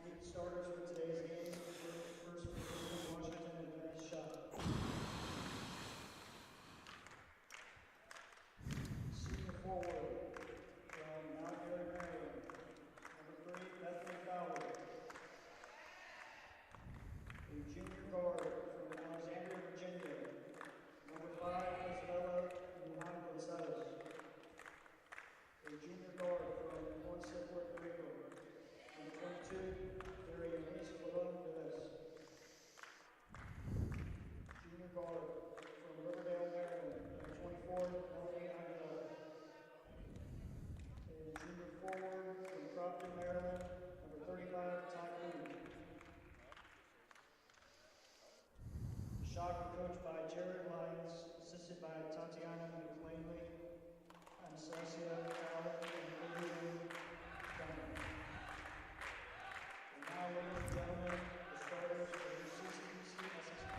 meet the starters for today's game. First for Washington Adventist shot. Senior forward from Mount Airy, Maryland. Number 3, Bethany Fowler. A junior guard from Alexandria, Virginia. Number 5, Isabella Lujan Gonzalez. A junior guard from Ponce, Puerto Rico. Number 22, Carrie Elise Colon-Velez. Junior guard from Riverdale, Maryland. Number 24, Melanie Aguilar. A junior forward from Crofton, Maryland. Number 35, Ty Lee. Shock coached by Jared Lyons, assisted by Tatiana McLeanley, Anastasia Allen, and Olivia Dunham. And now, ladies and gentlemen, the starters for the CCBC Essex.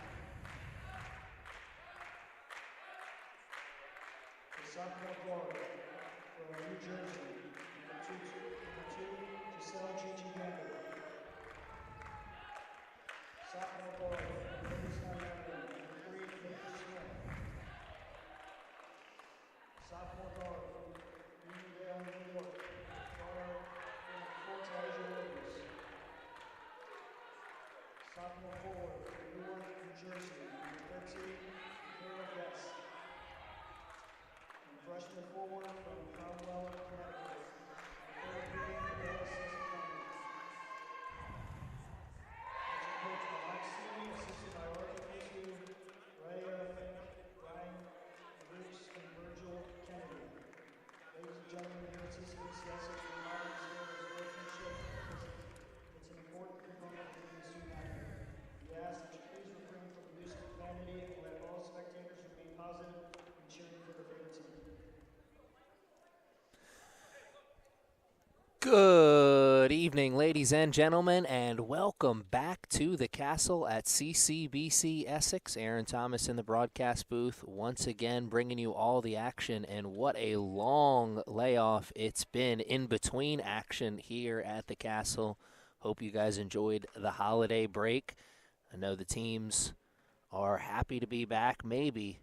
The sophomore guard from New Jersey, number 2, Giselle Gigi Gamble. Sophomore guard from Livingston, Maryland, number 3, Baker Smith. Sophomore guard from Uniondale, New York, guard from Fort Tasia Williams. Sophomore forward from Newark, New Jersey, number 13, Kara Guest. And freshman forward from Commonwealth, Connecticut, number 33, Adele Sessamani. Coached by Mike Stevie, assisted by Arthur Casey, Raya Fink, Ryan Brooks, and Virgil Kennedy. Ladies and gentlemen, here at CCBC Essex, we model the spirit of sportsmanship. It's an important component of the student athlete. We ask that you please refrain from the use of profanity and let all spectators remain positive and cheering for their favorite team. Good evening, ladies and gentlemen, and welcome back to the castle at CCBC Essex. Aaron Thomas in the broadcast booth, once again bringing you all the action, and what a long layoff it's been in between action here at the castle. Hope you guys enjoyed the holiday break. I know the teams are happy to be back, maybe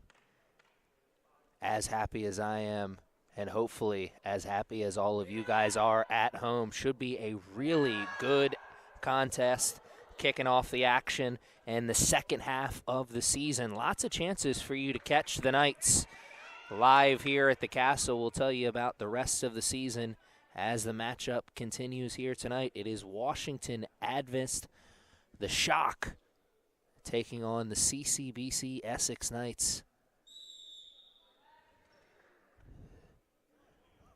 as happy as I am, and hopefully as happy as all of you guys are at home. Should be a really good contest kicking off the action and the second half of the season. Lots of chances for you to catch the Knights live here at the castle. We'll tell you about the rest of the season as the matchup continues here tonight. It is Washington Adventist, the Shock, taking on the CCBC Essex Knights.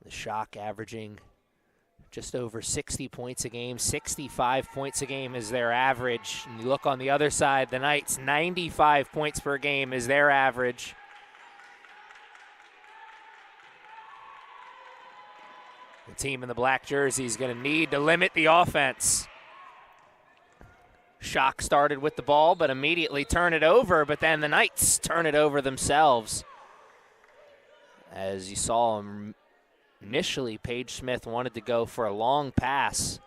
The Shock averaging just over 60 points a game. 65 points a game is their average. And you look on the other side, the Knights, 95 points per game is their average. The team in the black jersey is going to need to limit the offense. Shock started with the ball, but immediately turn it over, but then the Knights turn it over themselves. As you saw initially, Paige Smith wanted to go for a long pass.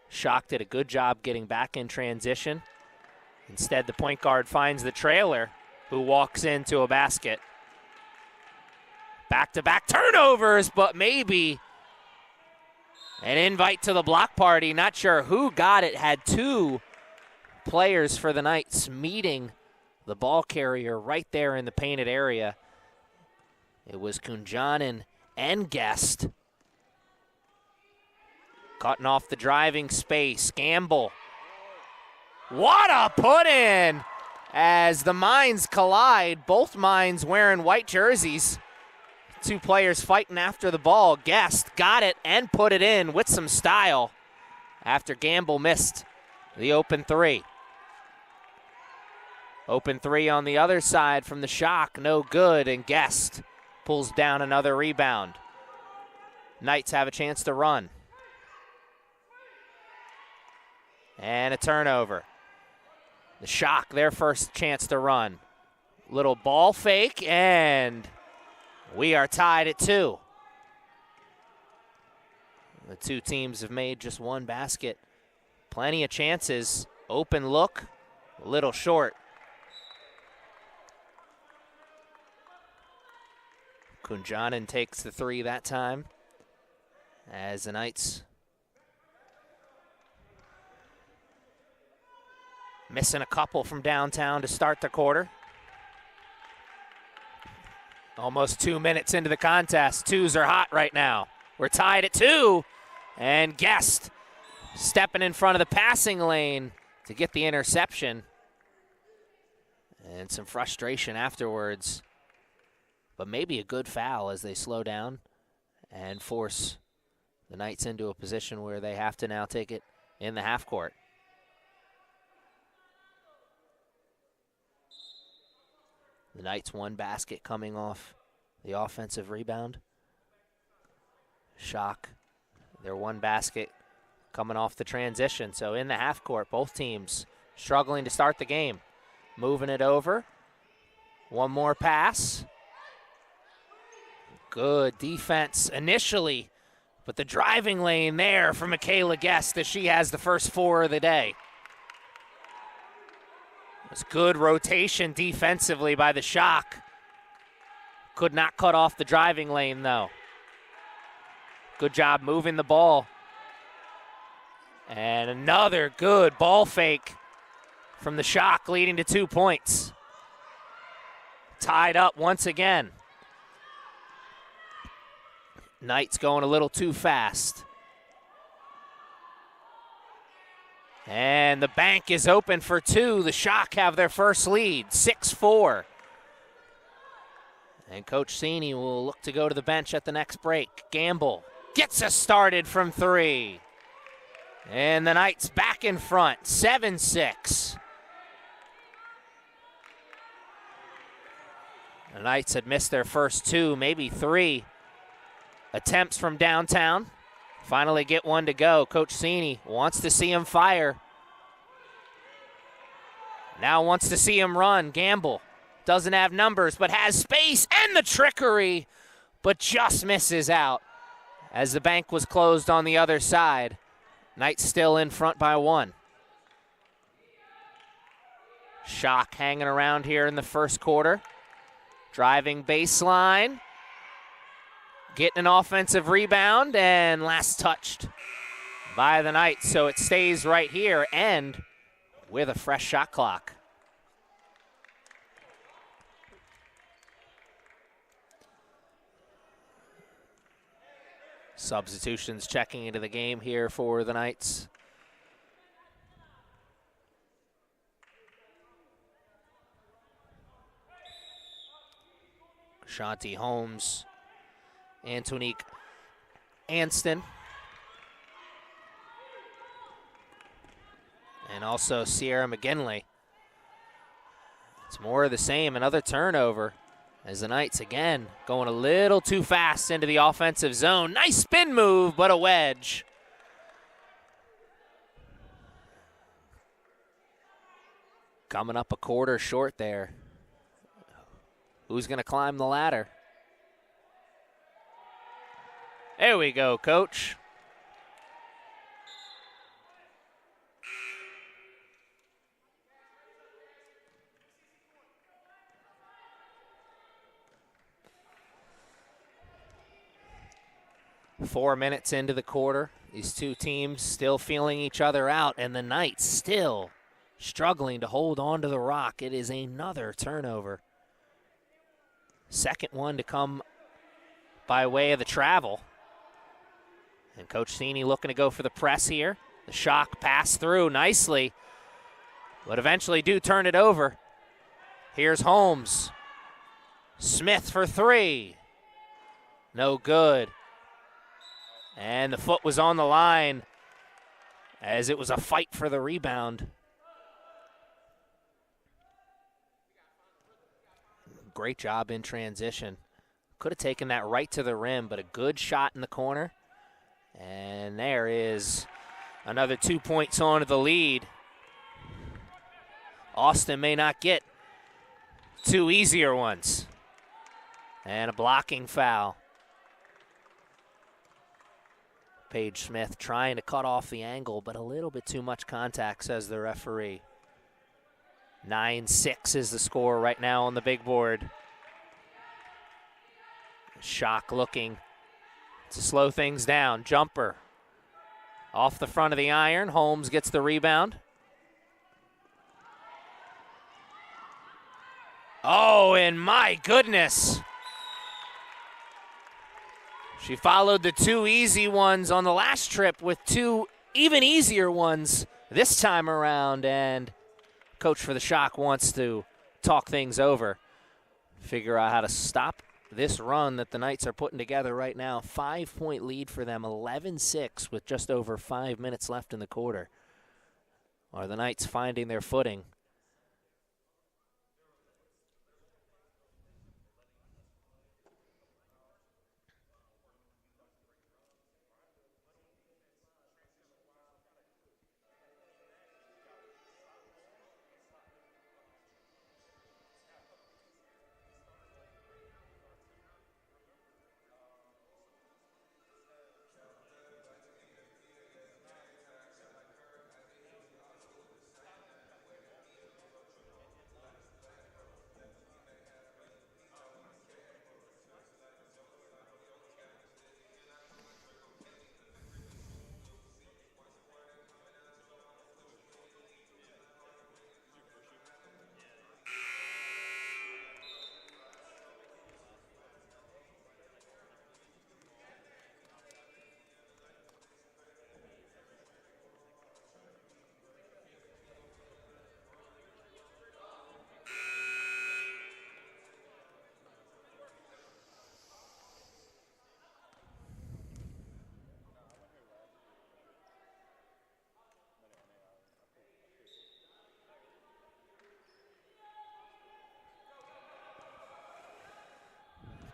Shock did a good job getting back in transition. Instead, the point guard finds the trailer, who walks into a basket. Back-to-back turnovers, but maybe an invite to the block party. Not sure who got it. Had two players for the Knights meeting the ball carrier right there in the painted area. It was Kunjanen and Guest. Cutting off the driving space. Gamble. What a put-in as the minds collide. Both minds wearing white jerseys. Two players fighting after the ball. Guest got it and put it in with some style after Gamble missed the open three. Open three on the other side from the Shock. No good, and Guest pulls down another rebound. Knights have a chance to run. And a turnover. The Shock, their first chance to run. Little ball fake, and we are tied at 2. The two teams have made just one basket Plenty of chances. Open look, a little short. Kunjanen takes the three that time as the Knights missing a couple from downtown to start the quarter. Almost 2 minutes into the contest. Twos are hot right now. We're tied at 2, and Guest stepping in front of the passing lane to get the interception. And some frustration afterwards. But maybe a good foul as they slow down and force the Knights into a position where they have to now take it in the half court. The Knights one basket coming off the offensive rebound. Shock, their one basket coming off the transition. So in the half court, both teams struggling to start the game. Moving it over. One more pass. Good defense initially, but the driving lane there for Michaela Guest as she has the first 4 of the day. It's good rotation defensively by the Shock. Could not cut off the driving lane though. Good job moving the ball. And another good ball fake from the Shock, leading to 2 points. Tied up once again. Knights going a little too fast. And the bank is open for 2. The Shock have their first lead, 6-4. And Coach Sini will look to go to the bench at the next break. Gamble gets us started from 3. And the Knights back in front, 7-6. The Knights had missed their first 2, maybe 3 attempts from downtown. Finally get one to go. Coach Sini wants to see him fire. Now wants to see him run. Gamble doesn't have numbers, but has space and the trickery, but just misses out as the bank was closed on the other side. Knights still in front by 1. Shock hanging around here in the first quarter. Driving baseline. Getting an offensive rebound, and last touched by the Knights. So it stays right here, and with a fresh shot clock. Substitutions checking into the game here for the Knights. Shanti Holmes, Antonique Anston, and also Sierra McGinley. It's more of the same, another turnover as the Knights again going a little too fast into the offensive zone. Nice spin move, but a wedge. Coming up a quarter short there. Who's going to climb the ladder? There we go, Coach. Four minutes into the quarter. These two teams still feeling each other out, and the Knights still struggling to hold on to the rock. It is another turnover. Second one to come by way of the travel. And Coach Sini looking to go for the press here. The Shock pass through nicely, but eventually do turn it over. Here's Holmes. Smith for 3. No good. And the foot was on the line as it was a fight for the rebound. Great job in transition. Could have taken that right to the rim, but a good shot in the corner. And there is another 2 points onto the lead. Austin may not get 2 easier ones. And a blocking foul. Paige Smith trying to cut off the angle, but a little bit too much contact, says the referee. 9-6 is the score right now on the big board. Schock looking to slow things down. Jumper off the front of the iron. Holmes gets the rebound. Oh, and my goodness. She followed the two easy ones on the last trip with two even easier ones this time around, and coach for the Schock wants to talk things over, figure out how to stop this run that the Knights are putting together right now. 5-point lead for them, 11-6 with just over 5 minutes left in the quarter. Are the Knights finding their footing?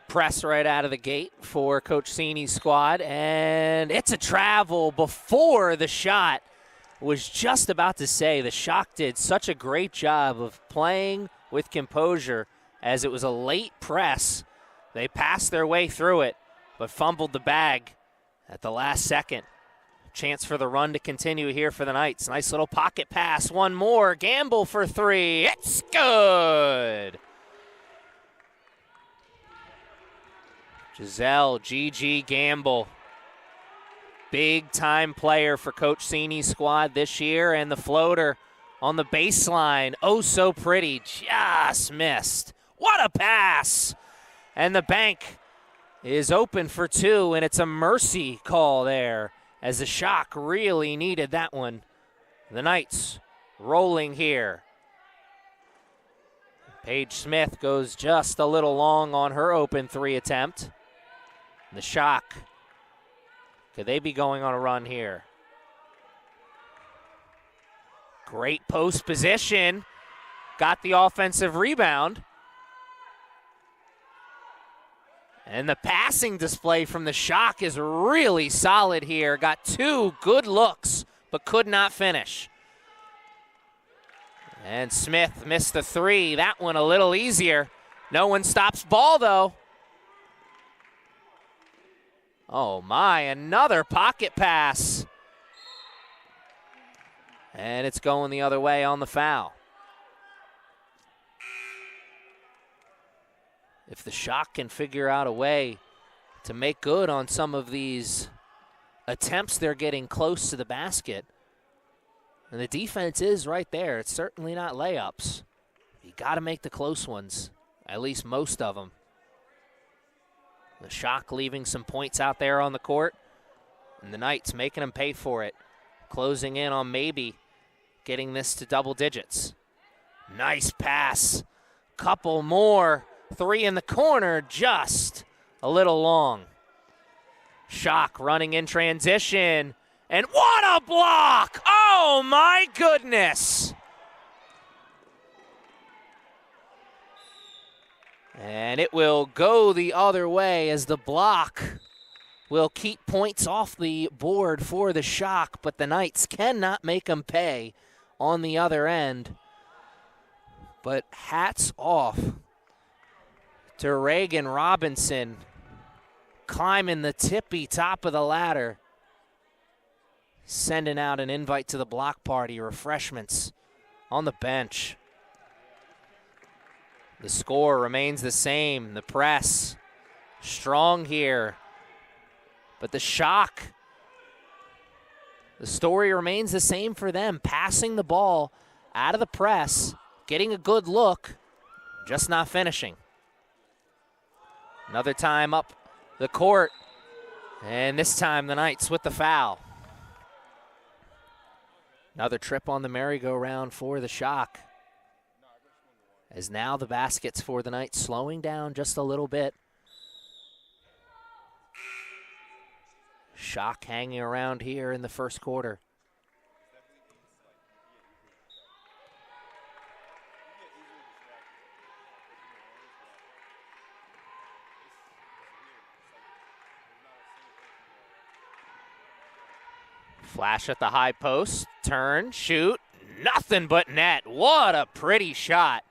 Press right out of the gate for Coach Sini's squad, and it's a travel before the shot. Was just about to say the Schock did such a great job of playing with composure as it was a late press. They passed their way through it, but fumbled the bag at the last second. Chance for the run to continue here for the Knights. Nice little pocket pass, one more. Gamble for three. It's good. Giselle Gigi Gamble, big-time player for Coach Sini's squad this year, and the floater on the baseline, oh so pretty, just missed. What a pass! And the bank is open for two, and it's a mercy call there as the Schock really needed that one. The Knights rolling here. Paige Smith goes just a little long on her open three attempt. The Schock, could they be going on a run here? Great post position. Got the offensive rebound. And the passing display from the Schock is really solid here. Got two good looks, but could not finish. And Smith missed the three. That one a little easier. No one stops ball, though. Oh my, another pocket pass. And it's going the other way on the foul. If the Schock can figure out a way to make good on some of these attempts, they're getting close to the basket. And the defense is right there. It's certainly not layups. You got to make the close ones, at least most of them. The Schock leaving some points out there on the court, and the Knights making them pay for it. Closing in on maybe getting this to double digits. Nice pass. Couple more. Three in the corner, just a little long. Schock running in transition, and what a block! Oh my goodness! And it will go the other way as the block will keep points off the board for the Schock, but the Knights cannot make them pay on the other end. But hats off to Reagan Robinson, climbing the tippy top of the ladder sending out an invite to the block party, refreshments on the bench. The score remains the same. The press strong here, but the shock, the story remains the same for them. Passing the ball out of the press, getting a good look, just not finishing. Another time up the court, and this time the Knights with the foul. Another trip on the merry-go-round for the Shock, as now the baskets for the Knights slowing down just a little bit. Shock hanging around here in the first quarter. Flash at the high post, turn, shoot, nothing but net. What a pretty shot.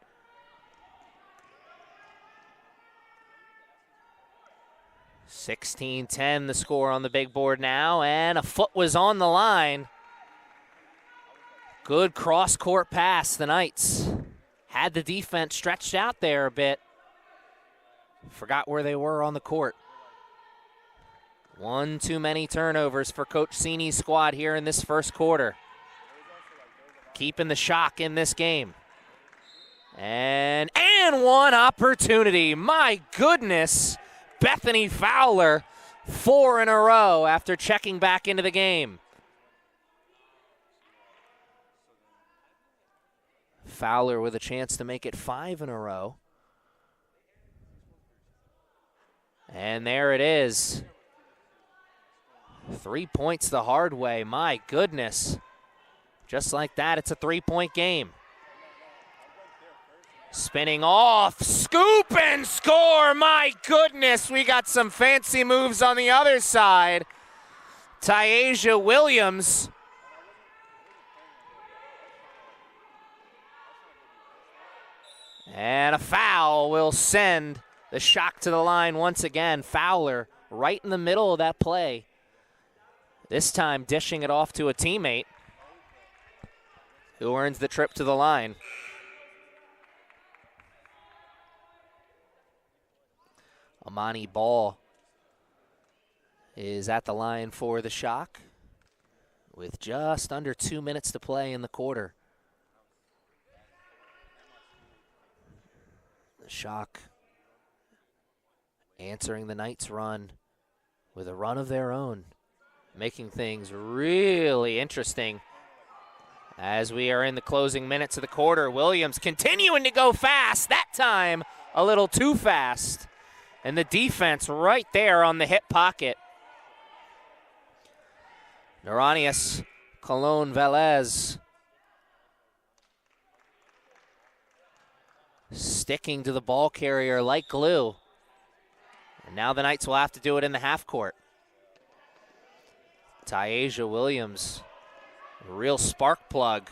(16-10) the score on the big board now, and a foot was on the line. Good cross-court pass. The Knights had the defense stretched out there a bit. Forgot where they were on the court. One too many turnovers for Coach Cini's squad here in this first quarter. Keeping the Shock in this game. And one opportunity. My goodness. Bethany Fowler, 4 in a row after checking back into the game. Fowler with a chance to make it 5 in a row. And there it is. 3 points the hard way. My goodness. Just like that, it's a 3-point game. Spinning off, scoop and score. My goodness, we got some fancy moves on the other side. Tyasia Williams. And a foul will send the Shock to the line once again. Fowler right in the middle of that play. This time dishing it off to a teammate who earns the trip to the line. Amani Ball is at the line for the Shock with just under 2 minutes to play in the quarter. The Shock answering the Knights' run with a run of their own, making things really interesting as we are in the closing minutes of the quarter. Williams continuing to go fast, that time a little too fast. And the defense right there on the hip pocket. Noranias Colon Velez sticking to the ball carrier like glue. And now the Knights will have to do it in the half court. Tyasia Williams, a real spark plug.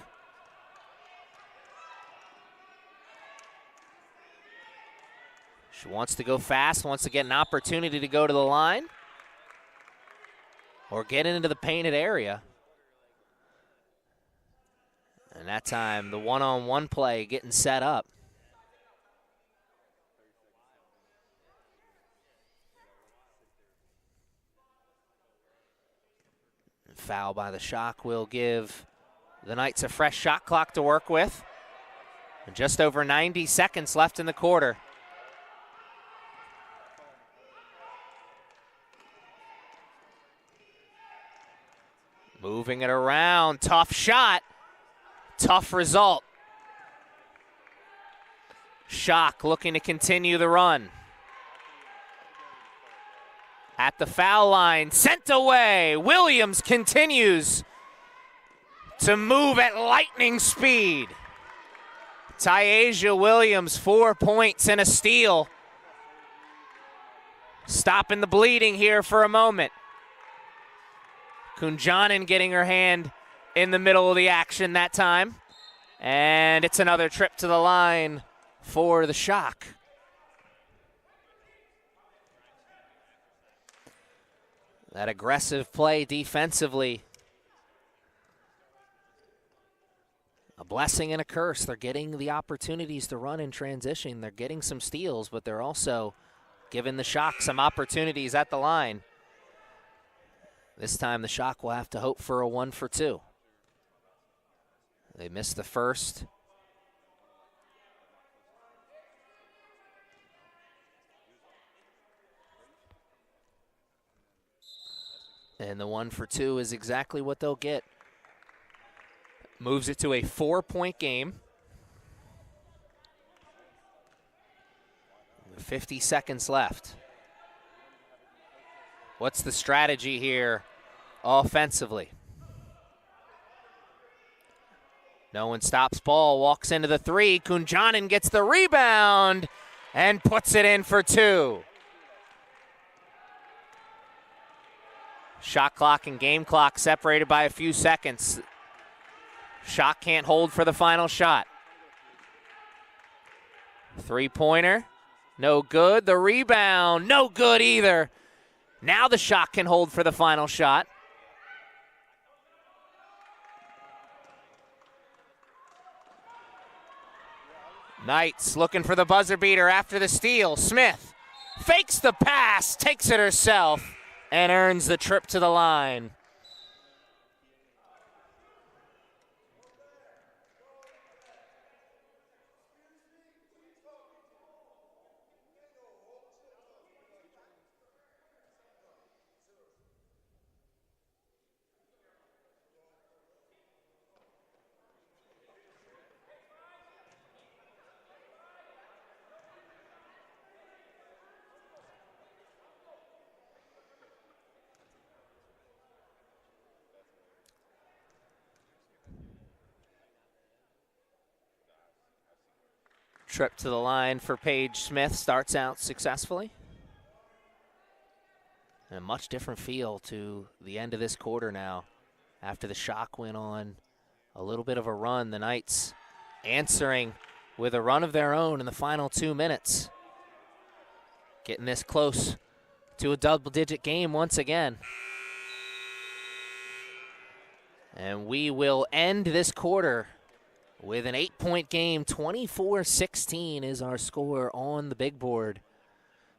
She wants to go fast, wants to get an opportunity to go to the line or get into the painted area. And that time, the one-on-one play getting set up. Foul by the Shock will give the Knights a fresh shot clock to work with. And just over 90 seconds left in the quarter. Moving it around, tough shot, tough result. Shock looking to continue the run. At the foul line, sent away. Williams continues to move at lightning speed. Tyasia Williams, 4 points and a steal. Stopping the bleeding here for a moment. Kunjanen getting her hand in the middle of the action that time. And it's another trip to the line for the Shock. That aggressive play defensively blessing and a curse. They're getting the opportunities to run in transition. They're getting some steals, but they're also giving the Shock some opportunities at the line. This time the Shock will have to hope for a 1 for 2. They missed the first. And the 1 for 2 is exactly what they'll get. Moves it to a 4-point game. 50 seconds left. What's the strategy here offensively? No one stops ball, walks into the three. Kunjanen gets the rebound and puts it in for 2. Shot clock and game clock separated by a few seconds. Shock can't hold for the final shot. Three-pointer, no good. The rebound, no good either. Now the Shock can hold for the final shot. Knights looking for the buzzer beater after the steal. Smith fakes the pass, takes it herself, and earns the trip to the line. Trip to the line for Paige Smith starts out successfully. And a much different feel to the end of this quarter now. After the Shock went on a little bit of a run, the Knights answering with a run of their own in the final 2 minutes. Getting this close to a double-digit game once again. And we will end this quarter with an 8-point game. 24-16 is our score on the big board.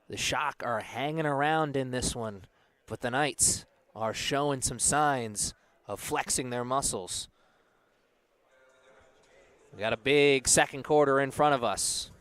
The Shock are hanging around in this one, but the Knights are showing some signs of flexing their muscles. We got a big second quarter in front of us.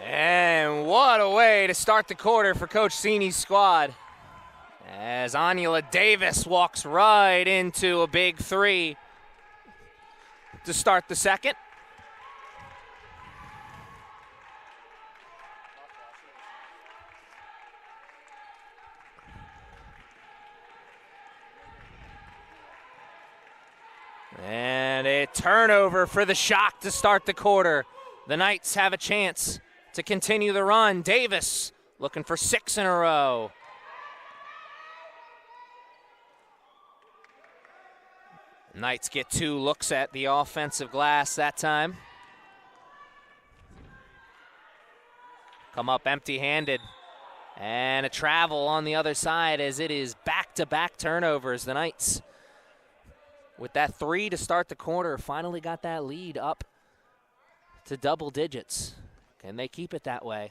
And what a way to start the quarter for Coach Sini's squad, as Anila Davis walks right into a big three to start the second. And a turnover for the Shock to start the quarter. The Knights have a chance to continue the run. Davis looking for 6 in a row. Knights get 2 looks at the offensive glass that time. Come up empty-handed. And a travel on the other side as it is back-to-back turnovers. The Knights, with that 3 to start the quarter, finally got that lead up to double digits. Can they keep it that way?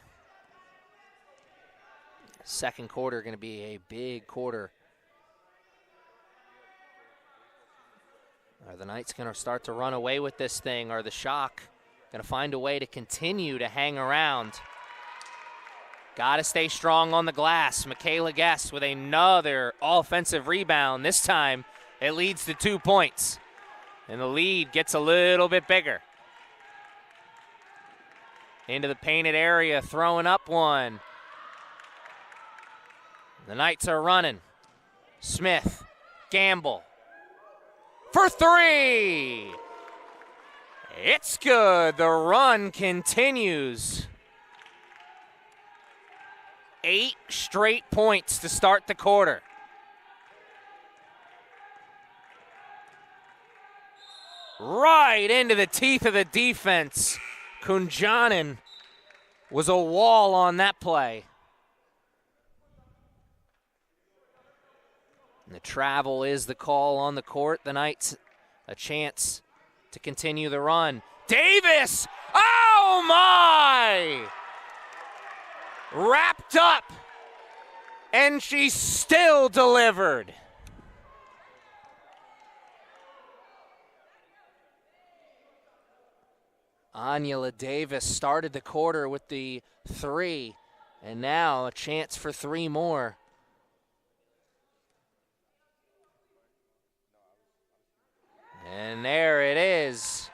Second quarter going to be a big quarter. Are the Knights going to start to run away with this thing? Are the Shock going to find a way to continue to hang around? Got to stay strong on the glass. Michaela Guest with another offensive rebound. This time it leads to 2 points. And the lead gets a little bit bigger. Into the painted area, throwing up one. The Knights are running. Smith, Gamble. For 3! It's good. The run continues. 8 straight points to start the quarter. Right into the teeth of the defense. Kunjanen was a wall on that play. And the travel is the call on the court. The Knights a chance to continue the run. Davis! Oh my! Wrapped up, and she still delivered. Aniela Davis started the quarter with the 3, and now a chance for 3 more. And there it is.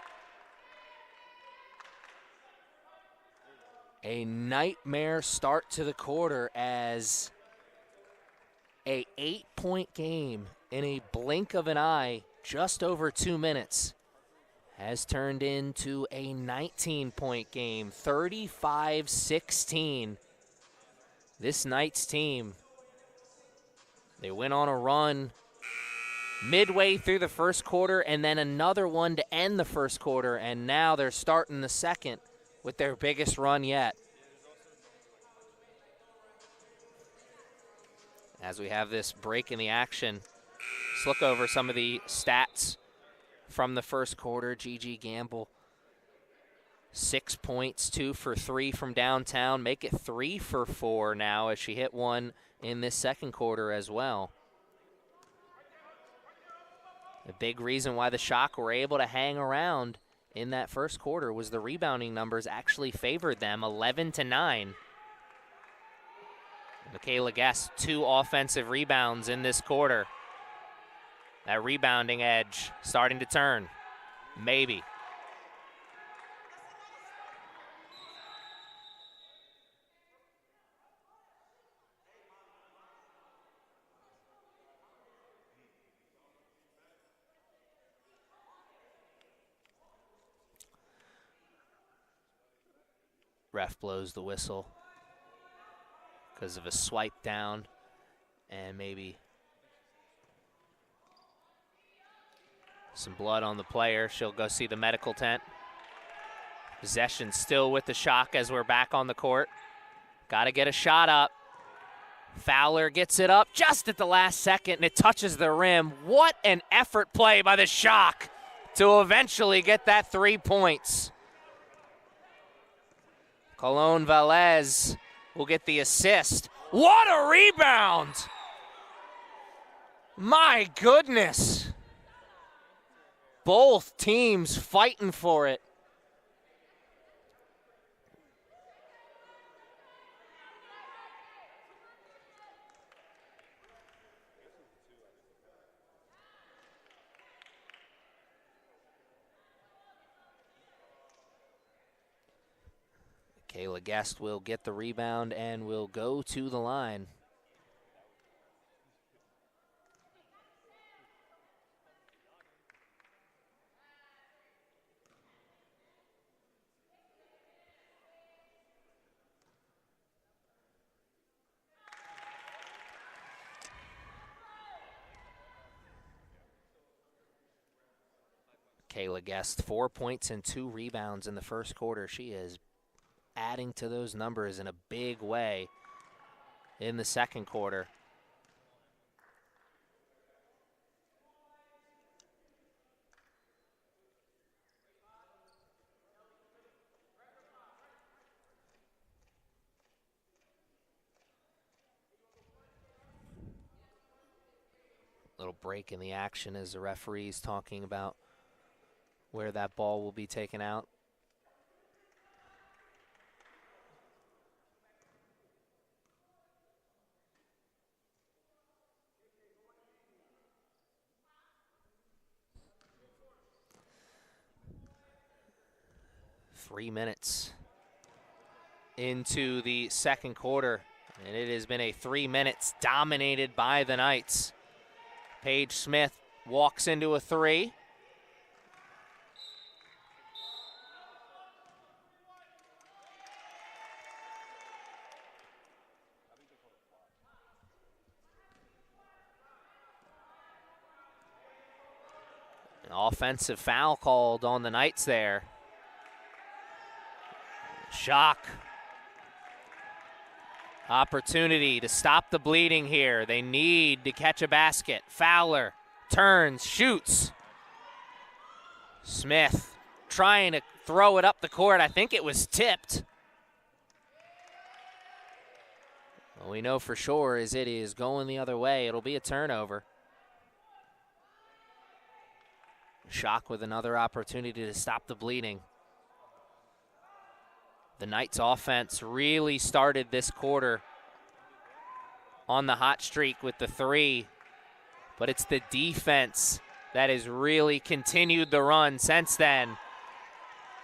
A nightmare start to the quarter as a 8-point game in a blink of an eye, just over 2 minutes, has turned into a 19-point game, 35-16. This Knights team, they went on a run midway through the first quarter and then another one to end the first quarter, and now they're starting the second with their biggest run yet. As we have this break in the action, let's look over some of the stats from the first quarter. Gigi Gamble, 6 points, 2 for 3 from downtown. Make it 3 for 4 now as she hit one in this second quarter as well. A big reason why the Shock were able to hang around in that first quarter was the rebounding numbers actually favored them, 11-9. Michaela Guest, 2 offensive rebounds in this quarter. That rebounding edge starting to turn. Maybe. Ref blows the whistle because of a swipe down and maybe some blood on the player. She'll go see the medical tent. Possession still with the Shock as we're back on the court. Got to get a shot up. Fowler gets it up just at the last second, and it touches the rim. What an effort play by the Shock to eventually get that 3 points. Colón Velez will get the assist. What a rebound! My goodness. Both teams fighting for it. Kayla Guest will get the rebound and will go to the line. Michaela Guest. 4 points and 2 rebounds in the first quarter. She is adding to those numbers in a big way in the second quarter. Little break in the action as the referee's talking about where that ball will be taken out. Three minutes into the second quarter, and it has been a 3 minutes dominated by the Knights. Paige Smith walks into a three. An offensive foul called on the Knights there. Shock. Opportunity to stop the bleeding here. They need to catch a basket. Fowler turns, shoots. Smith trying to throw it up the court. I think it was tipped. What we know for sure is it is going the other way. It'll be a turnover. Shock with another opportunity to stop the bleeding. The Knights offense really started this quarter on the hot streak with the three, but it's the defense that has really continued the run since then,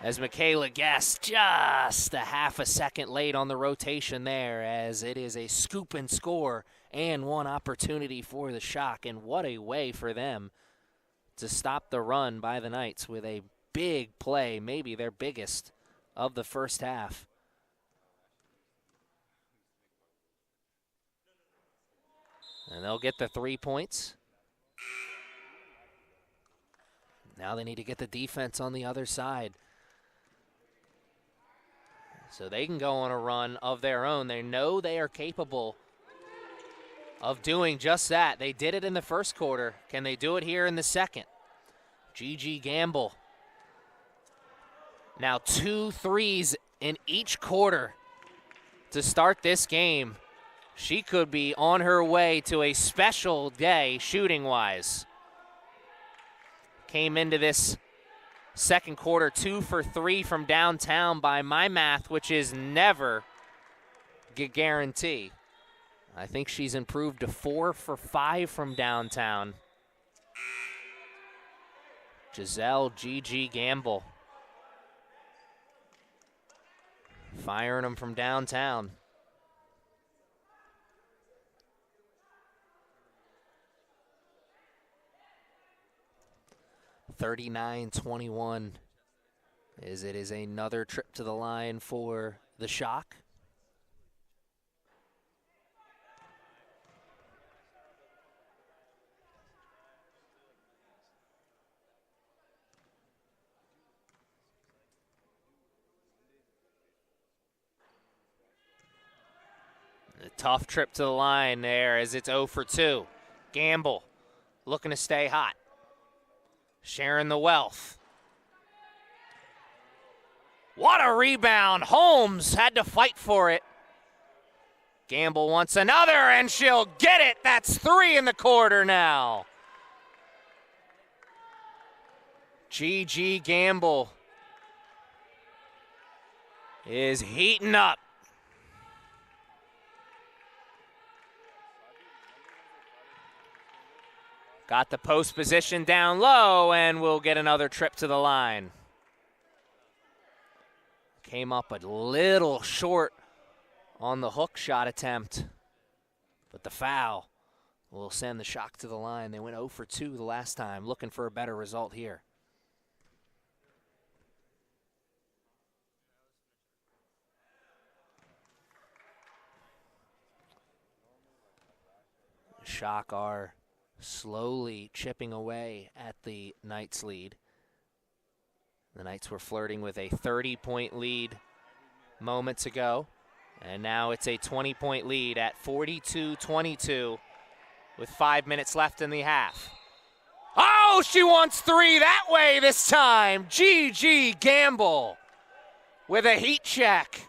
as Michaela Guest just a half a second late on the rotation there, as it is a scoop and score and one opportunity for the Shock, and what a way for them to stop the run by the Knights with a big play, maybe their biggest of the first half. And they'll get the 3 points. Now they need to get the defense on the other side, so they can go on a run of their own. They know they are capable of doing just that. They did it in the first quarter. Can they do it here in the second? Gigi Gamble. Now 2 threes in each quarter to start this game. She could be on her way to a special day shooting-wise. Came into this second quarter 2 for 3 from downtown by my math, which is never a guarantee. I think she's improved to 4 for 5 from downtown. Giselle Gigi Gamble. Firing them from downtown. (39-21) as it is another trip to the line for the Shock. A tough trip to the line there as it's 0 for 2. Gamble looking to stay hot. Sharing the wealth. What a rebound. Holmes had to fight for it. Gamble wants another, and she'll get it. That's 3 in the quarter now. Gigi Gamble is heating up. Got the post position down low, and we'll get another trip to the line. Came up a little short on the hook shot attempt, but the foul will send the Shock to the line. They went 0 for 2 the last time, looking for a better result here. Shock are slowly chipping away at the Knights' lead. The Knights were flirting with a 30-point lead moments ago, and now it's a 20-point lead at 42-22 with 5 minutes left in the half. Oh, she wants three that way this time. Gigi Gamble with a heat check.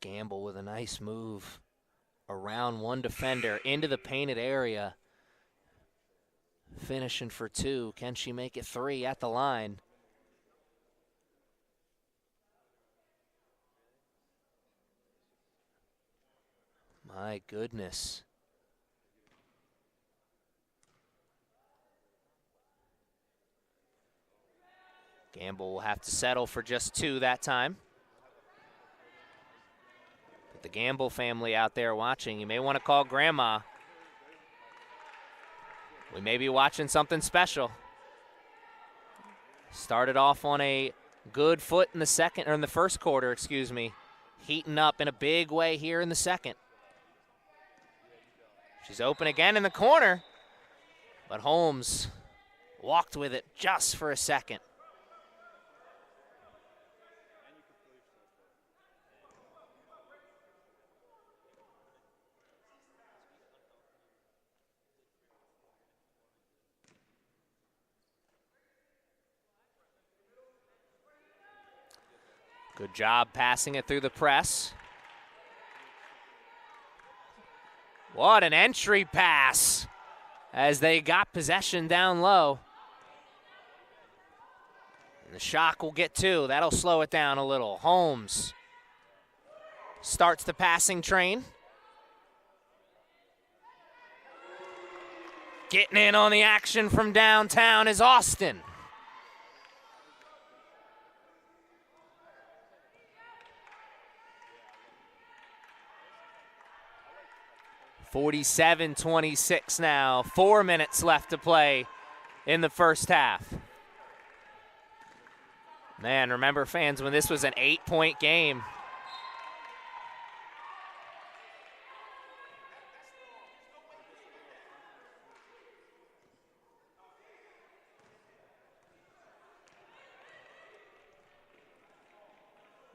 Gamble with a nice move around one defender into the painted area. Finishing for two. Can she make it three at the line? My goodness. Gamble will have to settle for just two that time. But the Gamble family out there watching, you may want to call Grandma. We may be watching something special. Started off on a good foot in the first quarter, excuse me. Heating up in a big way here in the second. She's open again in the corner, but Holmes walked with it just for a second. Good job passing it through the press. What an entry pass as they got possession down low. And the Shock will get two. That'll slow it down a little. Holmes starts the passing train. Getting in on the action from downtown is Austin. 47-26 now. 4 minutes left to play in the first half. Man, remember, fans, when this was an 8-point game.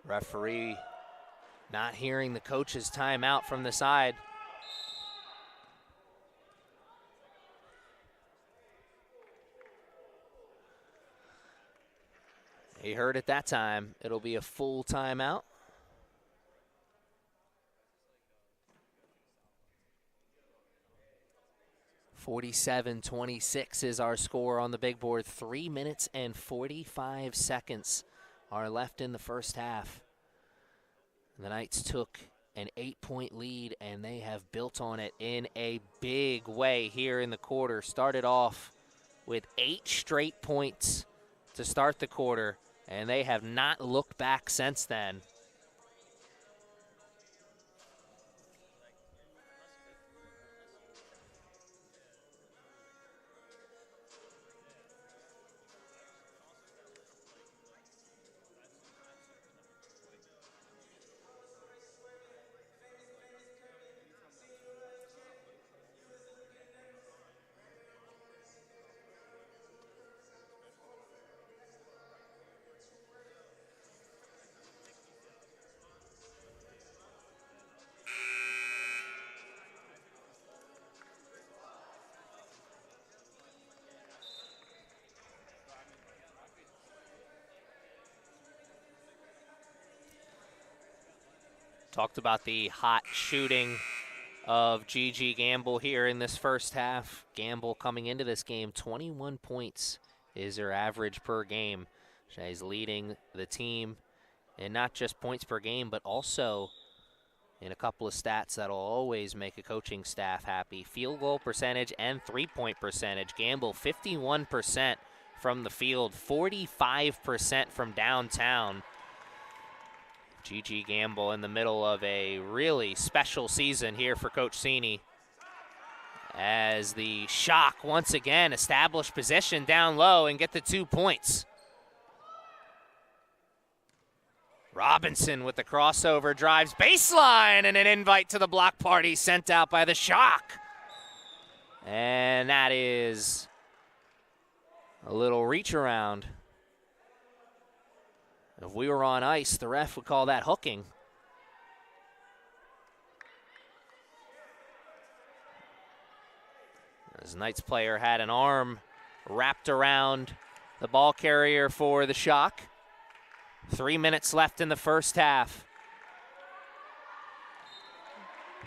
Referee not hearing the coach's timeout from the side. He heard it that time. It'll be a full timeout. (47-26) is our score on the big board. 3 minutes and 45 seconds are left in the first half. The Knights took an 8-point lead, and they have built on it in a big way here in the quarter. Started off with 8 straight points to start the quarter, and they have not looked back since then. Talked about the hot shooting of Gigi Gamble here in this first half. Gamble coming into this game, 21 points is her average per game. She's leading the team in not just points per game, but also in a couple of stats that'll always make a coaching staff happy. Field goal percentage and three-point percentage. Gamble 51% from the field, 45% from downtown. Gigi Gamble in the middle of a really special season here for Coach Cini, as the Shock once again establish position down low and get the 2 points. Robinson with the crossover, drives baseline, and an invite to the block party sent out by the Shock. And that is a little reach around. If we were on ice, the ref would call that hooking. As Knights player had an arm wrapped around the ball carrier for the Shock. 3 minutes left in the first half.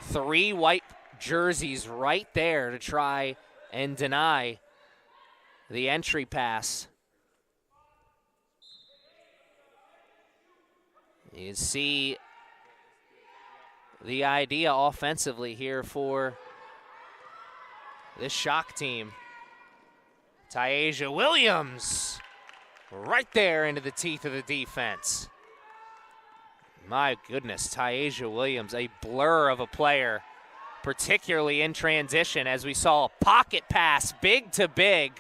3 white jerseys right there to try and deny the entry pass. You see the idea offensively here for this Shock team. Tayasia Williams right there into the teeth of the defense. My goodness, Tayasia Williams, a blur of a player, particularly in transition, as we saw a pocket pass, big to big,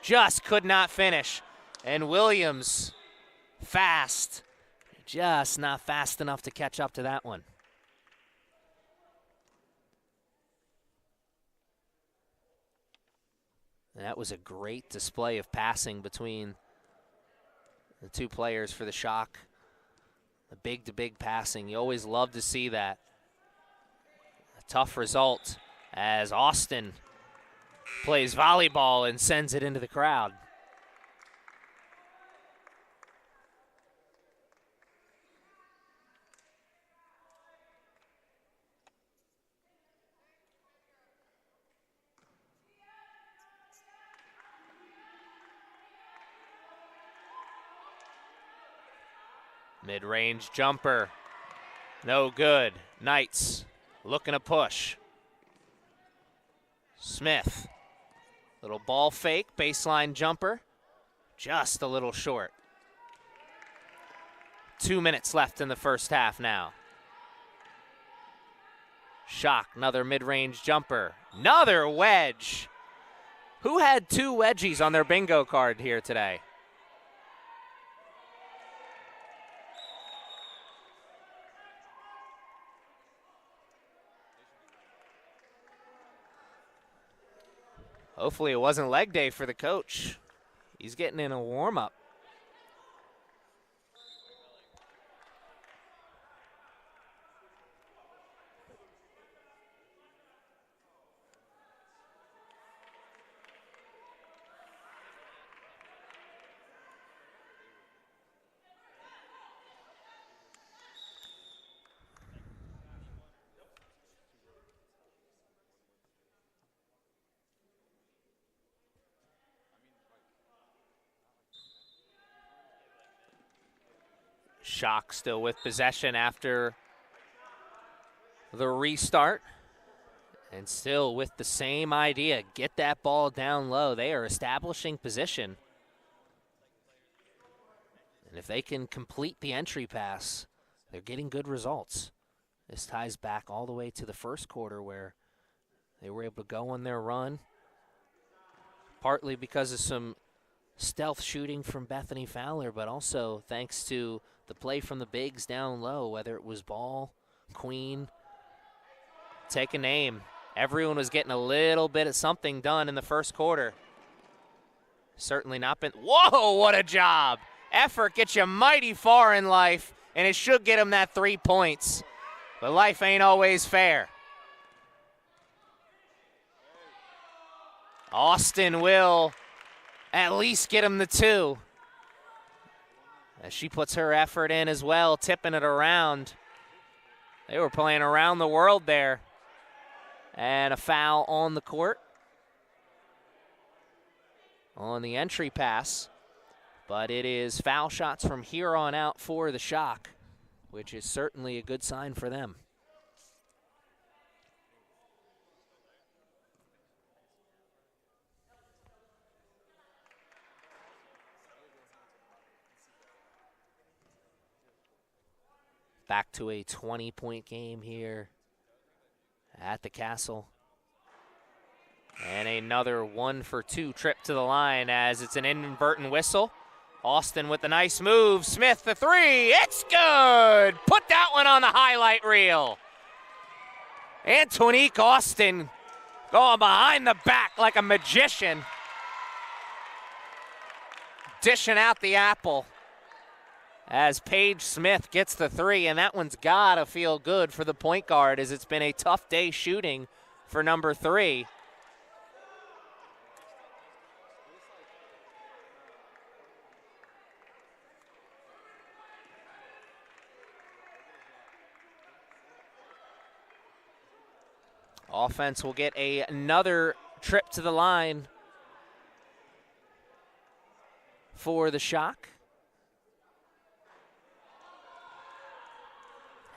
just could not finish. And Williams, fast, just not fast enough to catch up to that one. That was a great display of passing between the two players for the Shock. The big-to-big passing. You always love to see that. A tough result as Austin plays volleyball and sends it into the crowd. Mid-range jumper, no good. Knights looking to push. Smith, little ball fake, baseline jumper, just a little short. 2 minutes left in the first half now. Shock, another mid-range jumper, another wedge. Who had 2 wedgies on their bingo card here today? Hopefully it wasn't leg day for the coach. He's getting in a warm-up. Shock still with possession after the restart. And still with the same idea, get that ball down low. They are establishing position. And if they can complete the entry pass, they're getting good results. This ties back all the way to the first quarter where they were able to go on their run, partly because of some stealth shooting from Bethany Fowler, but also thanks to the play from the bigs down low, whether it was Ball, Queen, take a name. Everyone was getting a little bit of something done in the first quarter. Certainly not been, whoa, what a job. Effort gets you mighty far in life, and it should get them that 3 points. But life ain't always fair. Austin will at least get him the 2. As she puts her effort in as well, tipping it around. They were playing around the world there. And a foul on the court on the entry pass. But it is foul shots from here on out for the Shock, which is certainly a good sign for them. Back to a 20-point game here at the Castle. And another 1-for-2 trip to the line as it's an inadvertent whistle Austin with the nice move. Smith the three. It's good. Put that one on the highlight reel. Antonique Austin going behind the back like a magician. Dishing out the apple as Paige Smith gets the three, and that one's got to feel good for the point guard as it's been a tough day shooting for number 3. Offense will get another trip to the line for the Shock.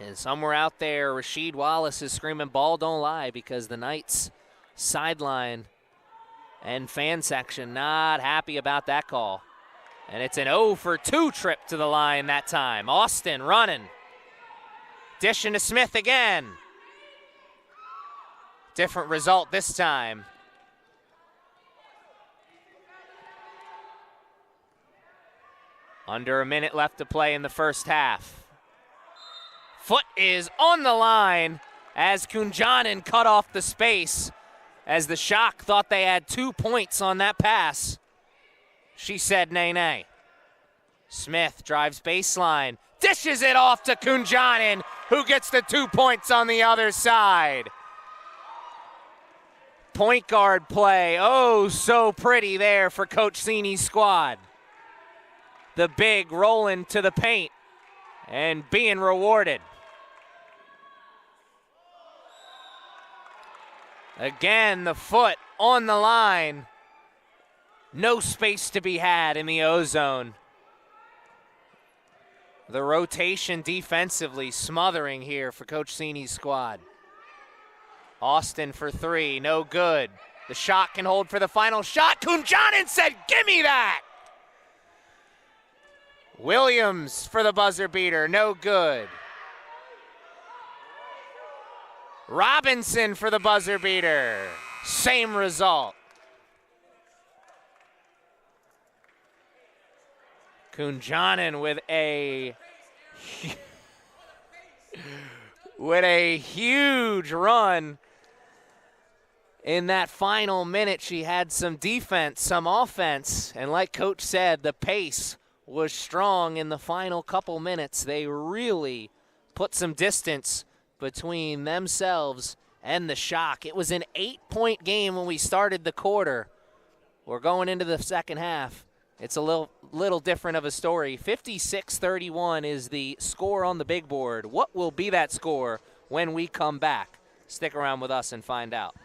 And somewhere out there, Rasheed Wallace is screaming, "Ball don't lie," because the Knights sideline and fan section not happy about that call. And it's an 0 for 2 trip to the line that time. Austin running. Dishing to Smith again. Different result this time. Under a minute left to play in the first half. Foot is on the line as Kunjanen cut off the space as the Shock thought they had 2 points on that pass. She said nay, nay. Smith drives baseline, dishes it off to Kunjanen, who gets the 2 points on the other side. Point guard play, oh so pretty there for Coach Sini's squad. The big rolling to the paint and being rewarded. Again, the foot on the line. No space to be had in the O-zone. The rotation defensively smothering here for Coach Sini's squad. Austin for 3, no good. The Shock can hold for the final shot. Kunjanen said, "Give me that!" Williams for the buzzer beater, no good. Robinson for the buzzer beater, same result. Kunjanen with a huge run. In that final minute, she had some defense, some offense, and like Coach said, the pace was strong in the final couple minutes. They really put some distance between themselves and the Shock. It was an 8-point game when we started the quarter. We're going into the second half. It's a little different of a story. 56-31 is the score on the big board. What will be that score when we come back? Stick around with us and find out.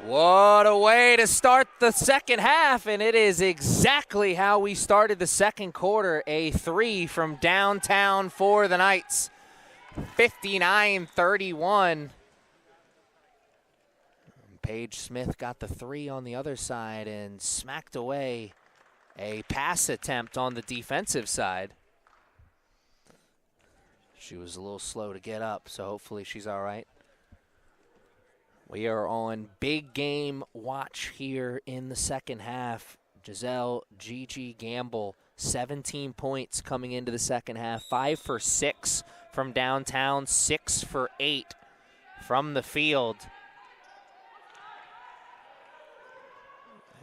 What a way to start the second half, and it is exactly how we started the second quarter. A 3 from downtown for the Knights, 59-31. Paige Smith got the 3 on the other side and smacked away a pass attempt on the defensive side. She was a little slow to get up, so hopefully she's all right. We are on big game watch here in the second half. Giselle Gigi Gamble, 17 points coming into the second half. 5 for 6 from downtown, 6 for 8 from the field.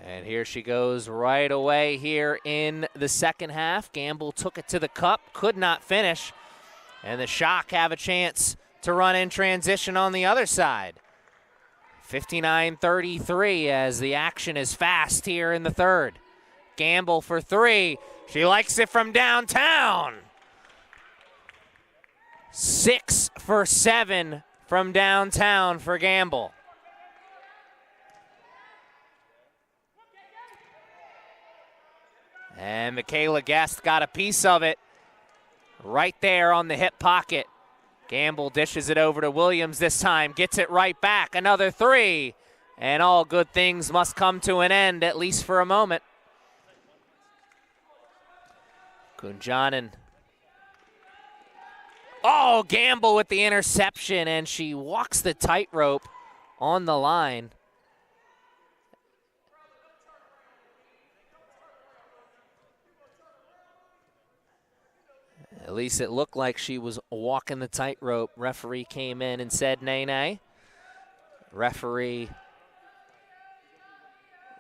And here she goes right away here in the second half. Gamble took it to the cup, could not finish. And the Shock have a chance to run in transition on the other side. 59-33 as the action is fast here in the third. Gamble for 3. She likes it from downtown. 6 for 7 from downtown for Gamble. And Michaela Guest got a piece of it right there on the hip pocket. Gamble dishes it over to Williams this time, gets it right back, another 3. And all good things must come to an end, at least for a moment. Kunjanen. Oh, Gamble with the interception, and she walks the tightrope on the line. At least it looked like she was walking the tightrope. Referee came in and said nay. Referee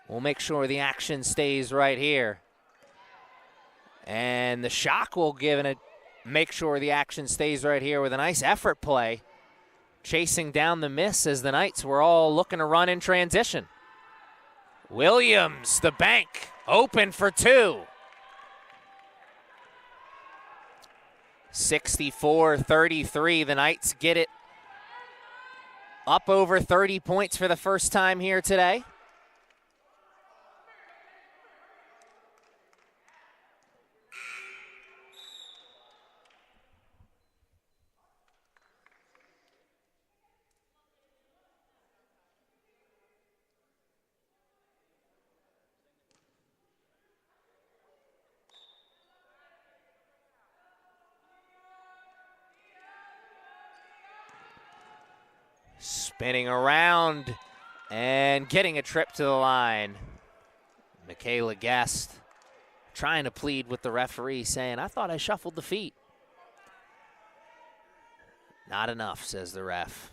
will make sure the action stays right here. And the Shock will make sure the action stays right here with a nice effort play. Chasing down the miss as the Knights were all looking to run in transition. Williams, the bank, open for 2. 64-33, the Knights get it up over 30 points for the first time here today. Spinning around and getting a trip to the line. Michaela Guest trying to plead with the referee, saying, I thought I shuffled the feet. Not enough, says the ref.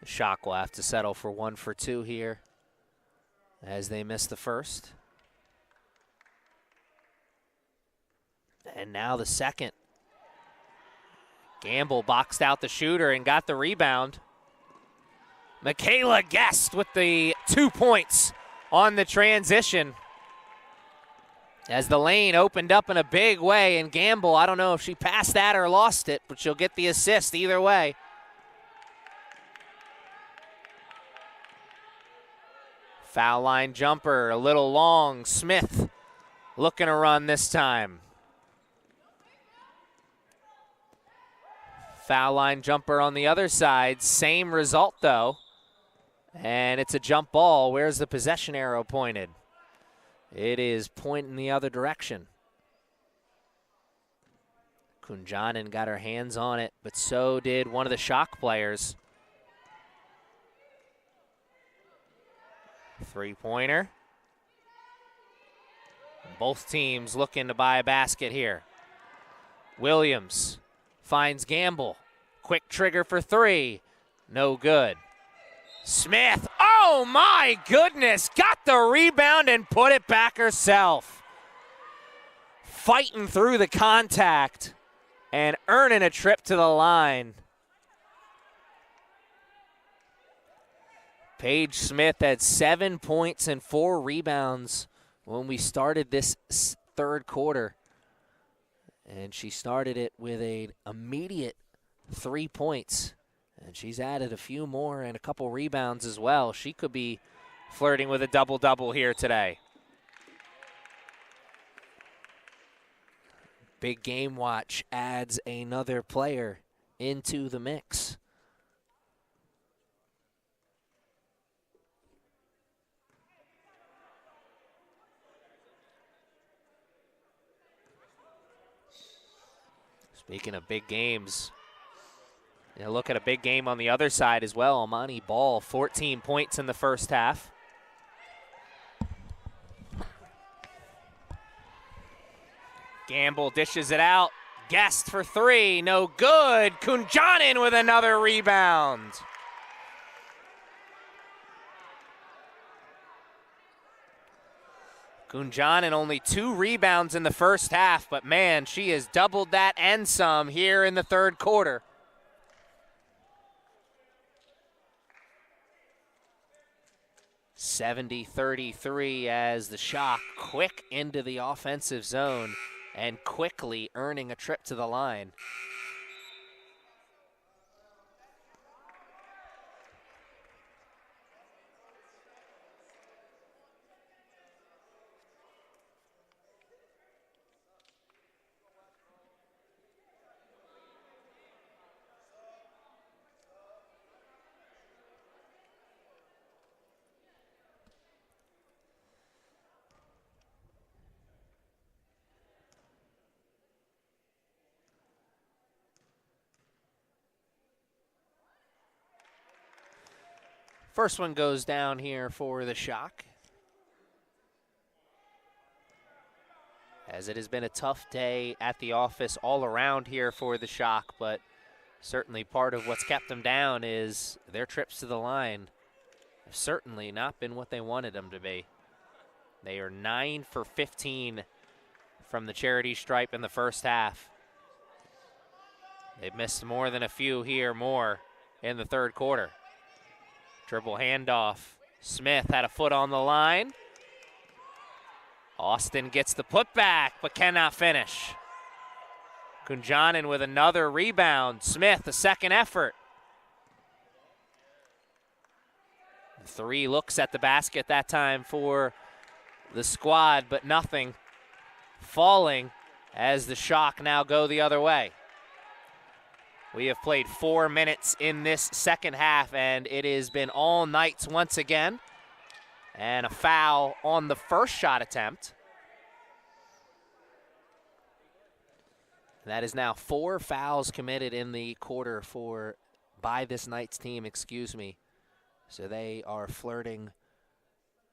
The Shock will have to settle for 1 for 2 here as they miss the first. And now the second. Gamble boxed out the shooter and got the rebound. Michaela Guest with the 2 points on the transition. As the lane opened up in a big way, and Gamble, I don't know if she passed that or lost it, but she'll get the assist either way. Foul line jumper, a little long. Smith looking to run this time. Foul line jumper on the other side. Same result, though. And it's a jump ball. Where's the possession arrow pointed? It is pointing the other direction. Kunjanen got her hands on it, but so did one of the Shock players. Three-pointer. Both teams looking to buy a basket here. Williams finds Gamble. Quick trigger for 3. No good. Smith, oh my goodness, got the rebound and put it back herself. Fighting through the contact. and earning a trip to the line. Paige Smith had 7 points and 4 rebounds when we started this third quarter. And she started it with an immediate 3 points. And she's added a few more and a couple rebounds as well. She could be flirting with a double-double here today. Big Game Watch adds another player into the mix. Speaking of big games, look at a big game on the other side as well. Amani Ball, 14 points in the first half. Gamble dishes it out. Guest for 3, no good. Kunjanin with another rebound. Kunjanin only 2 rebounds in the first half, but man, she has doubled that and some here in the third quarter. (70-33) as the Shock quick into the offensive zone and quickly earning a trip to the line. First one goes down here for the Shock. As it has been a tough day at the office all around here for the Shock, but certainly part of what's kept them down is their trips to the line have certainly not been what they wanted them to be. They are 9 for 15 from the charity stripe in the first half. They've missed more than a few here more in the third quarter. Dribble handoff. Smith had a foot on the line. Austin gets the putback, but cannot finish. Kunjanin with another rebound. Smith, a second effort. 3 looks at the basket that time for the squad, but nothing. Falling as the Shock now go the other way. We have played 4 minutes in this second half, and it has been all nights once again. And a foul on the first shot attempt. That is now 4 fouls committed in the quarter by this night's team, excuse me. So they are flirting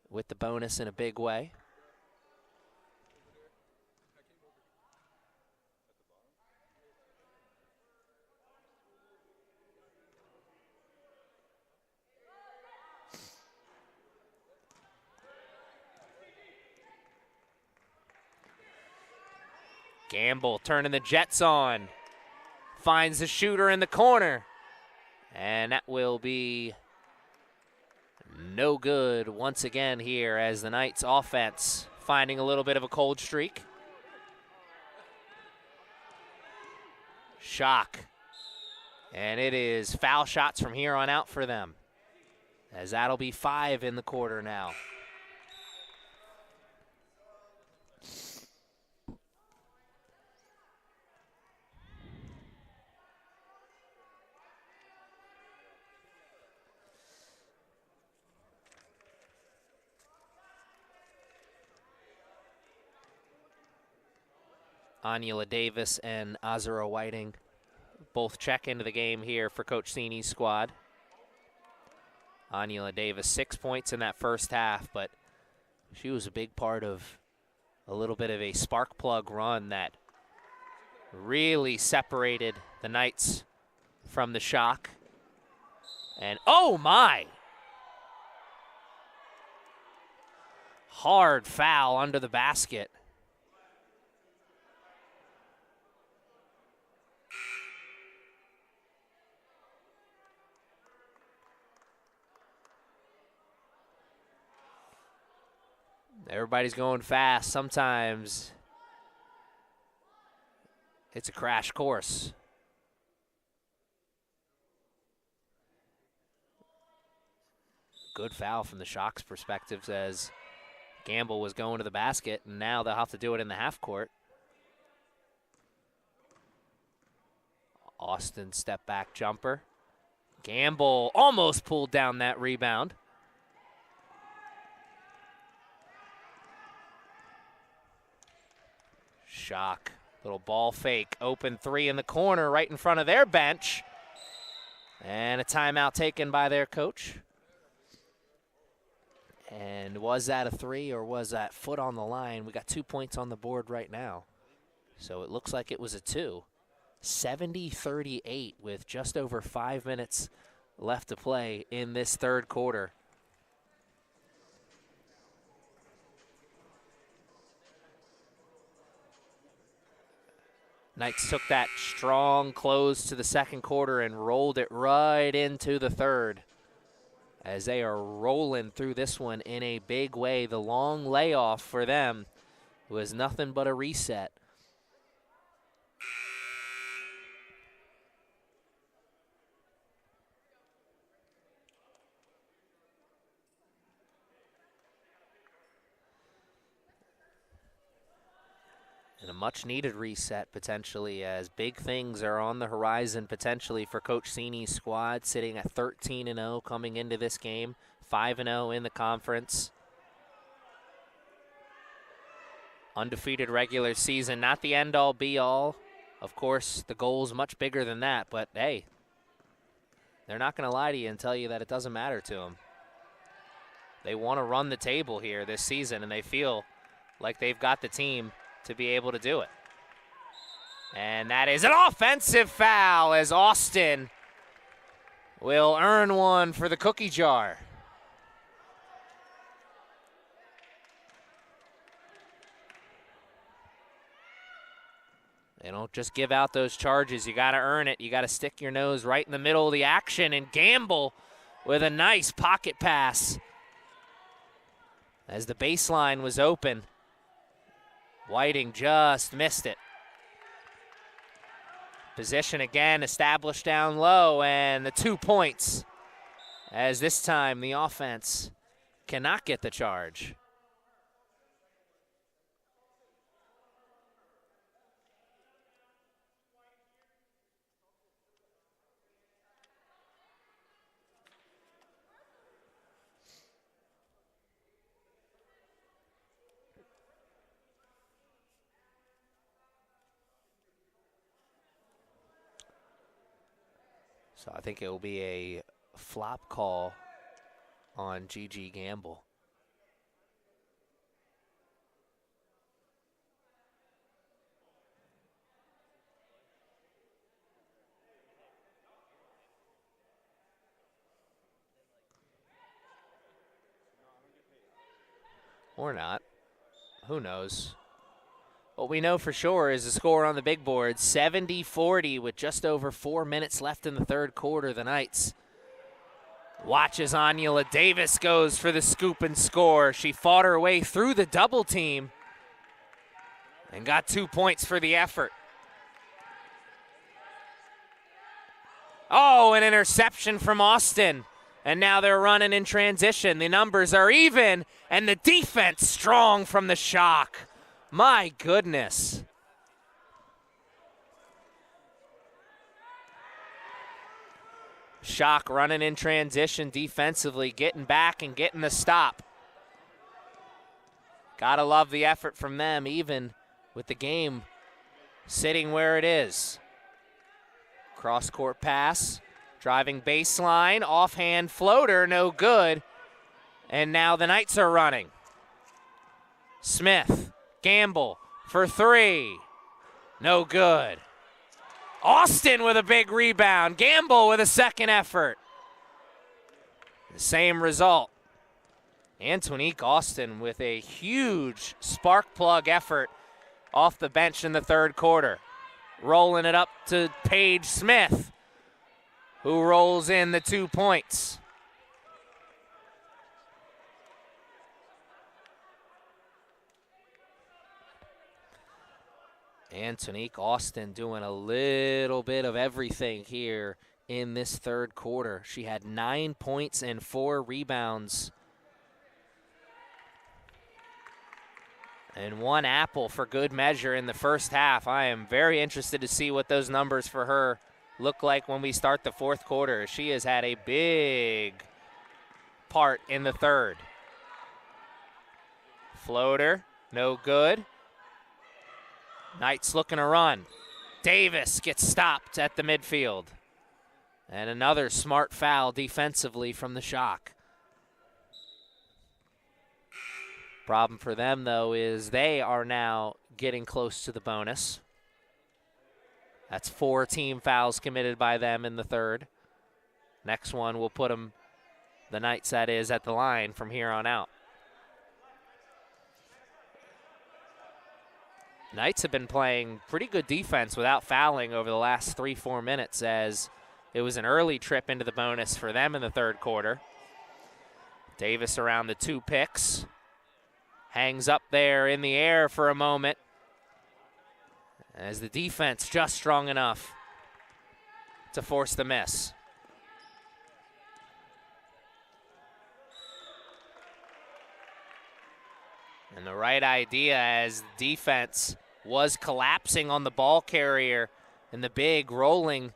with the bonus in a big way. Gamble turning the Jets on. Finds the shooter in the corner. And that will be no good once again here as the Knights offense finding a little bit of a cold streak. Shock. And it is foul shots from here on out for them, as that'll be 5 in the quarter now. Anula Davis and Azura Whiting both check into the game here for Coach Sini's squad. Anula Davis, 6 points in that first half, but she was a big part of a little bit of a spark plug run that really separated the Knights from the Shock. And oh my! Hard foul under the basket. Everybody's going fast. Sometimes it's a crash course. Good foul from the Shock's perspective as Gamble was going to the basket, and now they'll have to do it in the half court. Austin step back jumper. Gamble almost pulled down that rebound. Shock, little ball fake, open three in the corner right in front of their bench. And a timeout taken by their coach. And was that a three or was that foot on the line? We got 2 points on the board right now. So it looks like it was a two. 70-38 with just over 5 minutes left to play in this third quarter. Knights took that strong close to the second quarter and rolled it right into the third as they are rolling through this one in a big way. The long layoff for them was nothing but a reset. And a much-needed reset, potentially, as big things are on the horizon, potentially, for Coach Sini's squad, sitting at 13-0 coming into this game, 5-0 in the conference. Undefeated regular season, not the end-all, be-all. Of course, the goal's much bigger than that, but, hey, they're not going to lie to you and tell you that it doesn't matter to them. They want to run the table here this season, and they feel like they've got the team to be able to do it. And that is an offensive foul as Austin will earn one for the cookie jar. They don't just give out those charges. You got to earn it. You got to stick your nose right in the middle of the action and Gamble with a nice pocket pass as the baseline was open. Whiting just missed it. Position again established down low, and the 2 points, as this time the offense cannot get the charge. So I think it will be a flop call on G.G. Gamble. Or not. Who knows? What we know for sure is the score on the big board, 70-40 with just over 4 minutes left in the third quarter. The Knights watch as Anula Davis goes for the scoop and score. She fought her way through the double team and got 2 points for the effort. Oh, an interception from Austin. And now they're running in transition. The numbers are even, and the defense strong from the Shock. My goodness. Shock running in transition defensively, getting back and getting the stop. Gotta love the effort from them, even with the game sitting where it is. Cross-court pass, driving baseline, offhand floater, no good. And now the Knights are running. Smith. Gamble for three. No good. Austin with a big rebound. Gamble with a second effort. The same result. Antonique Austin with a huge spark plug effort off the bench in the third quarter. Rolling it up to Paige Smith, who rolls in the 2 points. Antonique Austin doing a little bit of everything here in this third quarter. She had 9 points and 4 rebounds. And 1 apple for good measure in the first half. I am very interested to see what those numbers for her look like when we start the fourth quarter. She has had a big part in the third. Floater, no good. Knights looking to run. Davis gets stopped at the midfield. And another smart foul defensively from the Shock. Problem for them, though, is they are now getting close to the bonus. That's 4 team fouls committed by them in the third. Next one will put them, the Knights that is, at the line from here on out. Knights have been playing pretty good defense without fouling over the last 3-4 minutes, as it was an early trip into the bonus for them in the third quarter. Davis around the 2 picks. Hangs up there in the air for a moment as the defense just strong enough to force the miss. And the right idea, as defense was collapsing on the ball carrier and the big rolling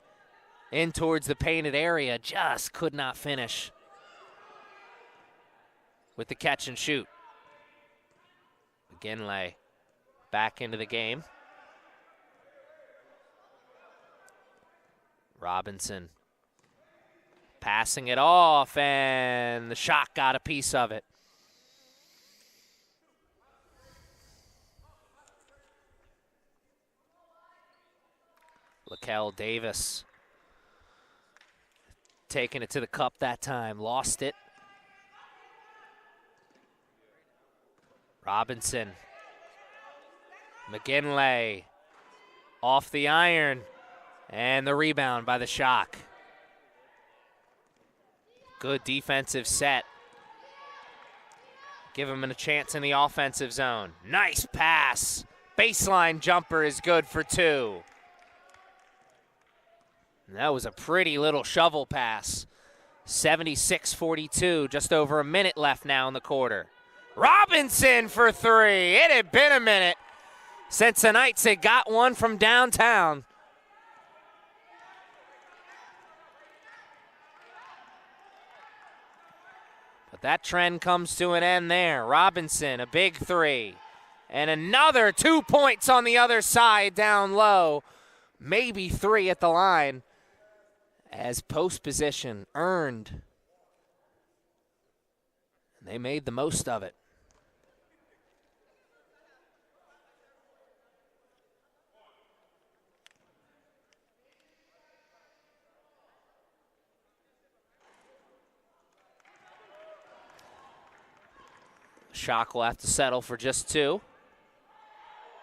in towards the painted area, just could not finish with the catch and shoot. McGinley back into the game. Robinson passing it off, and the Shock got a piece of it. Laquel Davis taking it to the cup that time, lost it. Robinson, McGinley off the iron, and the rebound by the Shock. Good defensive set. Give him a chance in the offensive zone. Nice pass. Baseline jumper is good for 2. And that was a pretty little shovel pass. 76-42, just over a minute left now in the quarter. Robinson for 3. It had been a minute since the Knights had got one from downtown. But that trend comes to an end there. Robinson, a big 3. And another 2 points on the other side down low. Maybe 3 at the line, as post position earned. And they made the most of it. Shock will have to settle for just 2.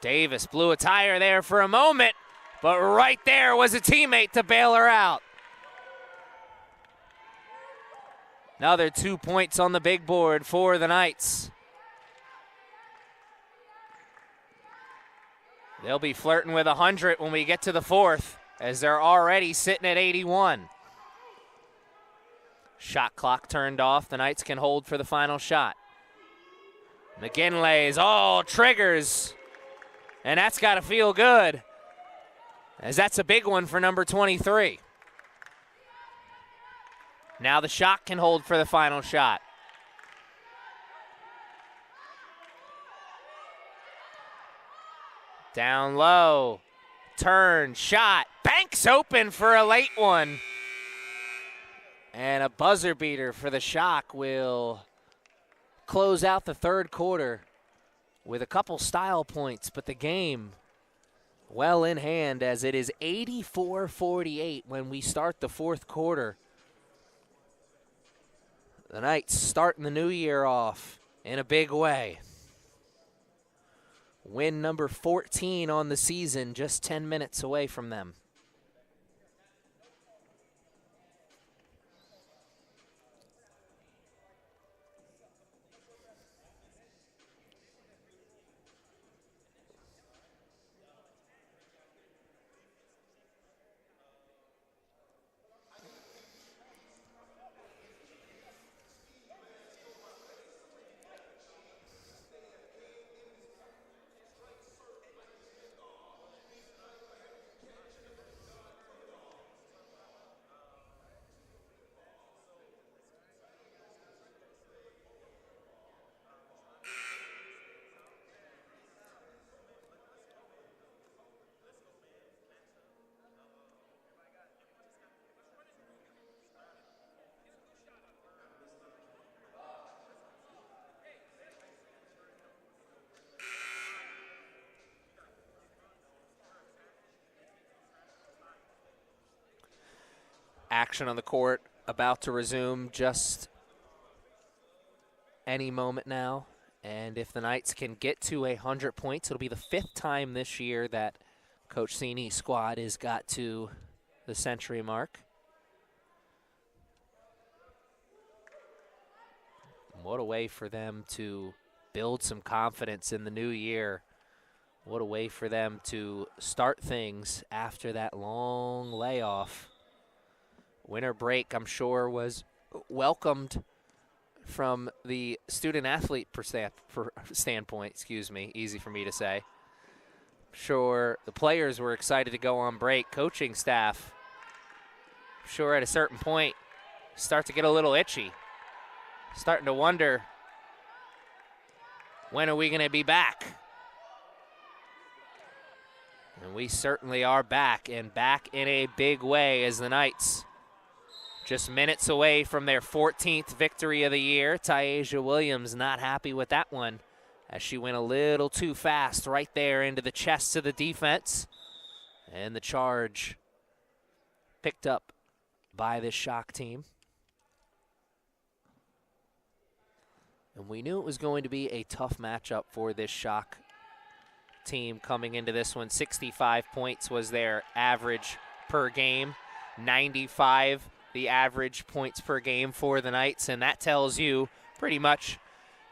Davis blew a tire there for a moment, but right there was a teammate to bail her out. Another 2 points on the big board for the Knights. They'll be flirting with 100 when we get to the fourth, as they're already sitting at 81. Shot clock turned off. The Knights can hold for the final shot. McGinley's all triggers, and that's got to feel good, as that's a big one for number 23. Now the Shock can hold for the final shot. Down low, turn, shot, banks open for a late one. And a buzzer beater for the Shock will close out the third quarter with a couple style points, but the game well in hand, as it is 84-48 when we start the fourth quarter. The Knights starting the new year off in a big way. Win number 14 on the season, just 10 minutes away from them. action on the court about to resume just any moment now. And if the Knights can get to 100 points, it'll be the 5th time this year that Coach Cini's squad has got to the century mark. What a way for them to build some confidence in the new year. What a way for them to start things after that long layoff. Winter break, I'm sure, was welcomed from the student-athlete standpoint, easy for me to say. Sure, the players were excited to go on break. Coaching staff, sure, at a certain point, start to get a little itchy. Starting to wonder, when are we going to be back? And we certainly are back, and back in a big way as the Knights just minutes away from their 14th victory of the year. Taisha Williams not happy with that one as she went a little too fast right there into the chest of the defense. And the charge picked up by this Shock team. And we knew it was going to be a tough matchup for this Shock team coming into this one. 65 points was their average per game, 95 the average points per game for the Knights, and that tells you pretty much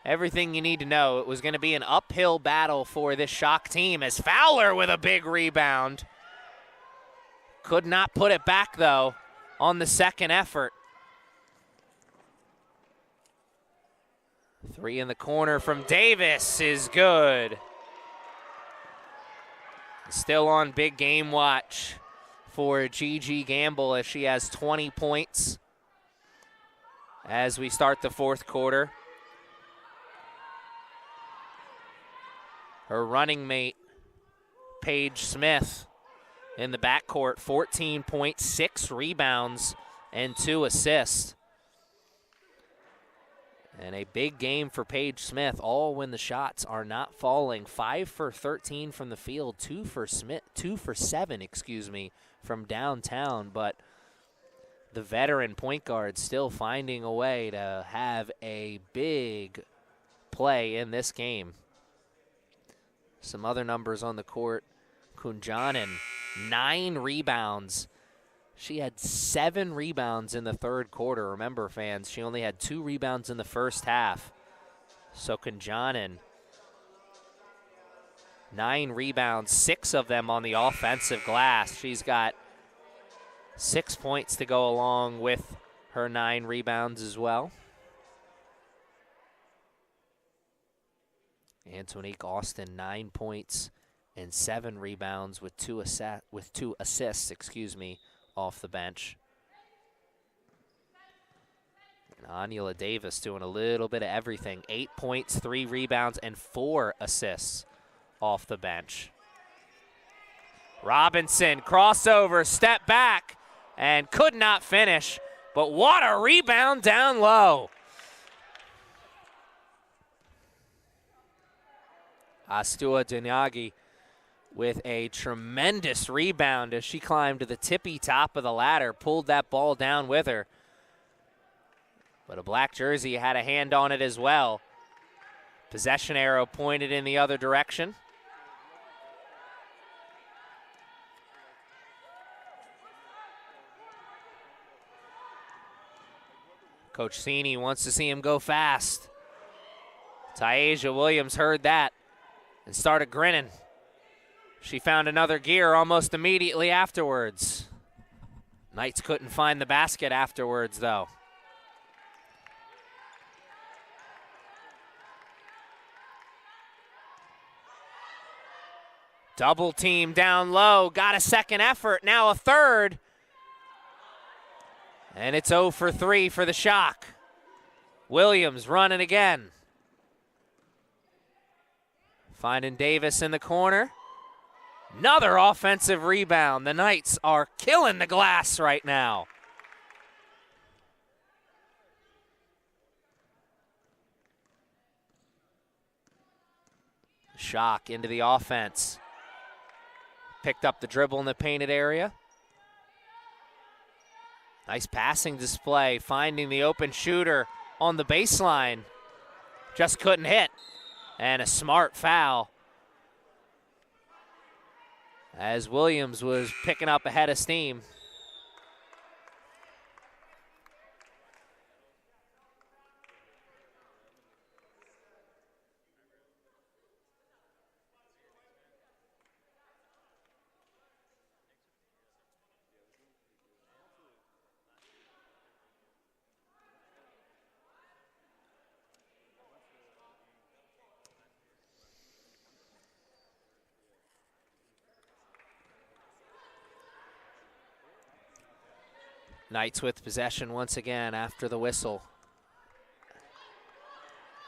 everything you need to know. It was going to be an uphill battle for this Shock team as Fowler with a big rebound. Could not put it back, though, on the second effort. 3 in the corner from Davis is good. Still on big game watch for Gigi Gamble as she has 20 points as we start the 4th quarter. Her running mate, Paige Smith, in the backcourt, 14 points, 6 rebounds, and 2 assists. And a big game for Paige Smith, all when the shots are not falling. 5 for 13 from the field, 2 for 7, from downtown. But the veteran point guard still finding a way to have a big play in this game. Some other numbers on the court. Kunjanen, 9 rebounds. She had 7 rebounds in the 3rd quarter. Remember, fans, she only had 2 rebounds in the first half. So Kunjanen, 9 rebounds, 6 of them on the offensive glass. She's got 6 points to go along with her 9 rebounds as well. Antonique Austin, 9 points and 7 rebounds with 2 assists, off the bench. And Anula Davis doing a little bit of everything. 8 points, 3 rebounds, and 4 assists off the bench. Robinson, crossover, step back, and could not finish. But what a rebound down low. Astua Dinyagi with a tremendous rebound as she climbed to the tippy top of the ladder, pulled that ball down with her. But a black jersey had a hand on it as well. Possession arrow pointed in the other direction. Coach Cini wants to see him go fast. Taisha Williams heard that and started grinning. She found another gear almost immediately afterwards. Knights couldn't find the basket afterwards, though. Double team down low, got a second effort, now a third. And it's 0 for 3 for the Shock. Williams running again. Finding Davis in the corner. Another offensive rebound. The Knights are killing the glass right now. Shock into the offense. Picked up the dribble in the painted area. Nice passing display, finding the open shooter on the baseline. Just couldn't hit. And a smart foul as Williams was picking up a head of steam. Knights with possession once again after the whistle.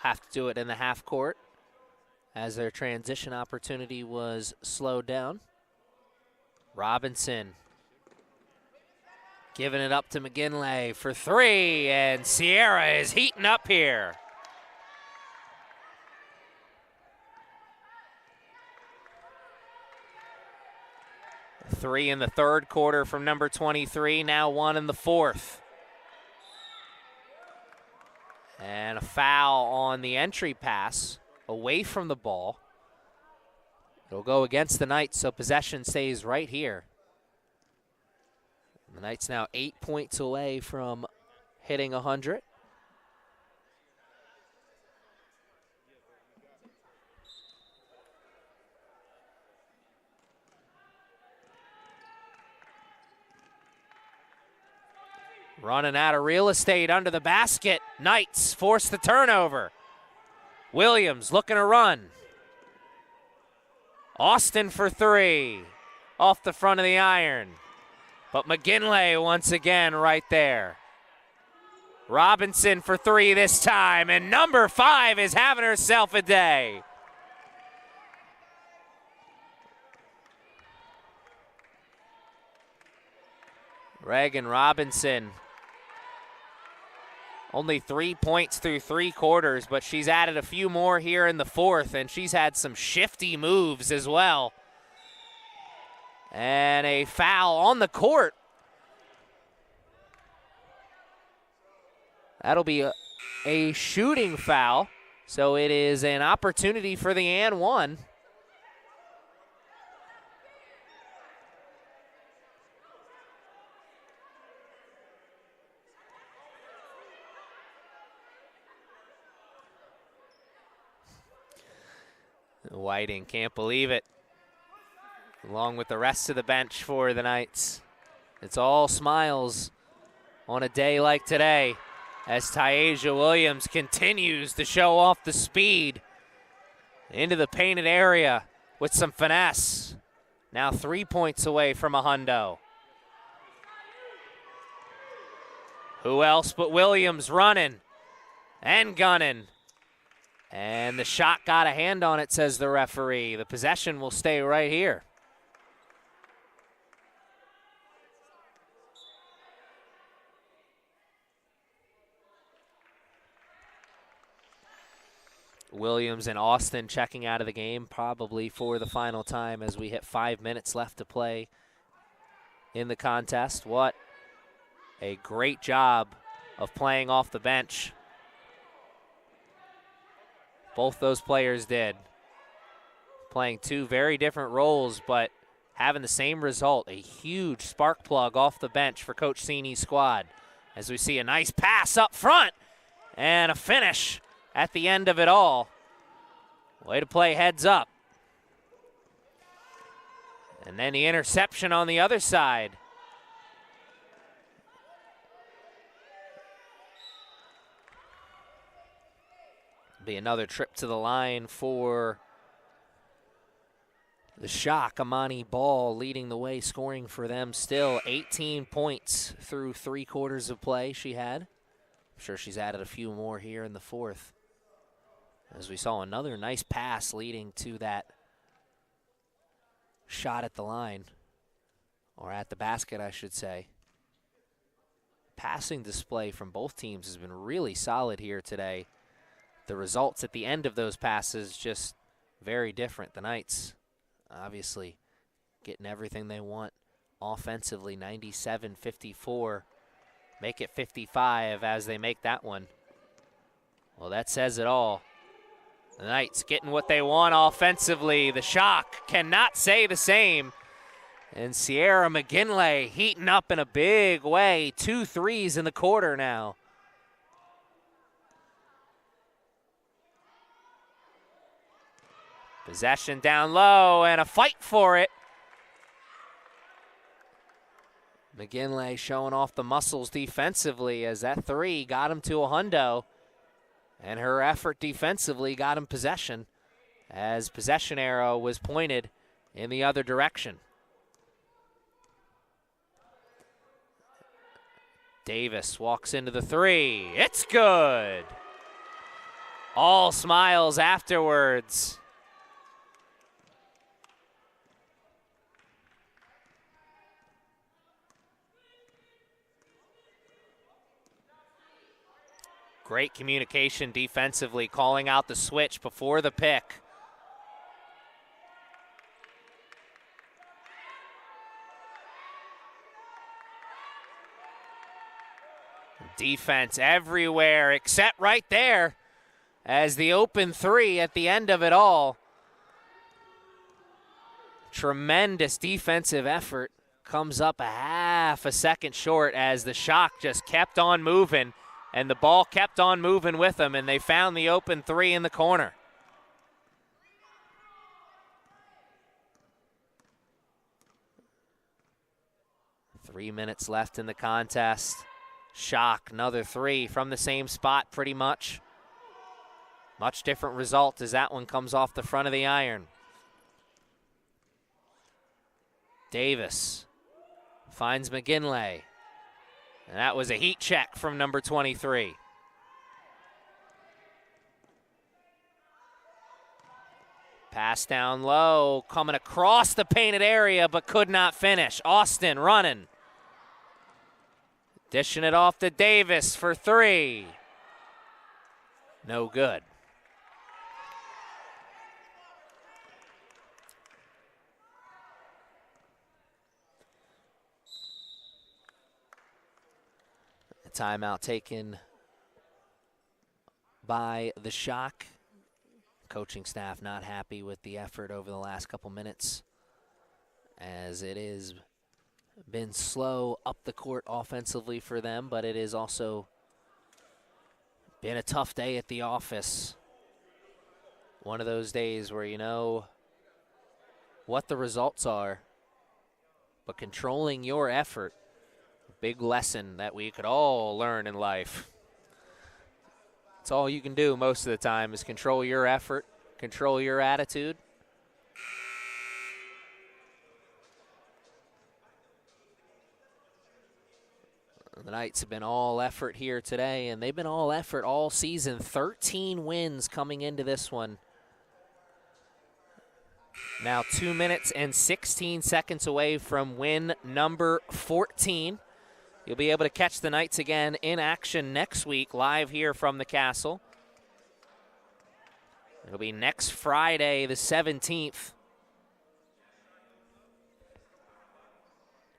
Have to do it in the half court as their transition opportunity was slowed down. Robinson giving it up to McGinley for three, and Sierra is heating up here. Three in the third quarter from number 23, now one in the fourth. And a foul on the entry pass away from the ball. It'll go against the Knights, so possession stays right here. The Knights now 8 points away from hitting 100. Running out of real estate under the basket. Knights force the turnover. Williams looking to run. Austin for three. Off the front of the iron. But McGinley once again right there. Robinson for three this time. And number 5 is having herself a day. Reagan Robinson. Only 3 points through 3 quarters, but she's added a few more here in the fourth, and she's had some shifty moves as well. And a foul on the court. That'll be a shooting foul, so it is an opportunity for the and one. Whiting can't believe it, along with the rest of the bench for the Knights. It's all smiles on a day like today as Taisha Williams continues to show off the speed into the painted area with some finesse. Now 3 points away from a hundo. Who else but Williams running and gunning. And the shot got a hand on it, says the referee. The possession will stay right here. Williams and Austin checking out of the game probably for the final time as we hit 5 minutes left to play in the contest. What a great job of playing off the bench. Both those players did. Playing two very different roles, but having the same result. A huge spark plug off the bench for Coach Sini's squad. As we see a nice pass up front and a finish at the end of it all. Way to play heads up. And then the interception on the other side. Be another trip to the line for the Shock. Amani Ball leading the way, scoring for them still. 18 points through 3 quarters of play she had. I'm sure she's added a few more here in the fourth. As we saw another nice pass leading to that shot at the line, or at the basket, I should say. Passing display from both teams has been really solid here today. The results at the end of those passes just very different. The Knights obviously getting everything they want offensively, 97-54 make it 55 as they make that one. Well, that says it all. The Knights getting what they want offensively. The Shock cannot say the same. And Sierra McGinley heating up in a big way. 2 threes in the quarter now. Possession down low and a fight for it. McGinley showing off the muscles defensively as that 3 got him to a hundo. And her effort defensively got him possession as possession arrow was pointed in the other direction. Davis walks into the 3. It's good. All smiles afterwards. Great communication defensively, calling out the switch before the pick. Defense everywhere except right there as the open 3 at the end of it all. Tremendous defensive effort comes up a half a second short as the Shock just kept on moving. And the ball kept on moving with them, and they found the open 3 in the corner. Three minutes left in the contest. Shock, another 3 from the same spot pretty much. Much different result as that one comes off the front of the iron. Davis finds McGinley. And that was a heat check from number 23. Pass down low, coming across the painted area, but could not finish. Austin running. Dishing it off to Davis for 3. No good. Timeout taken by the Shock. Coaching staff not happy with the effort over the last couple minutes as it has been slow up the court offensively for them, but it has also been a tough day at the office. One of those days where you know what the results are, but controlling your effort. Big lesson that we could all learn in life. It's all you can do most of the time is control your effort, control your attitude. The Knights have been all effort here today, and they've been all effort all season. 13 wins coming into this one. Now 2 minutes and 16 seconds away from win number 14. You'll be able to catch the Knights again in action next week, live here from the Castle. It'll be next Friday, the 17th.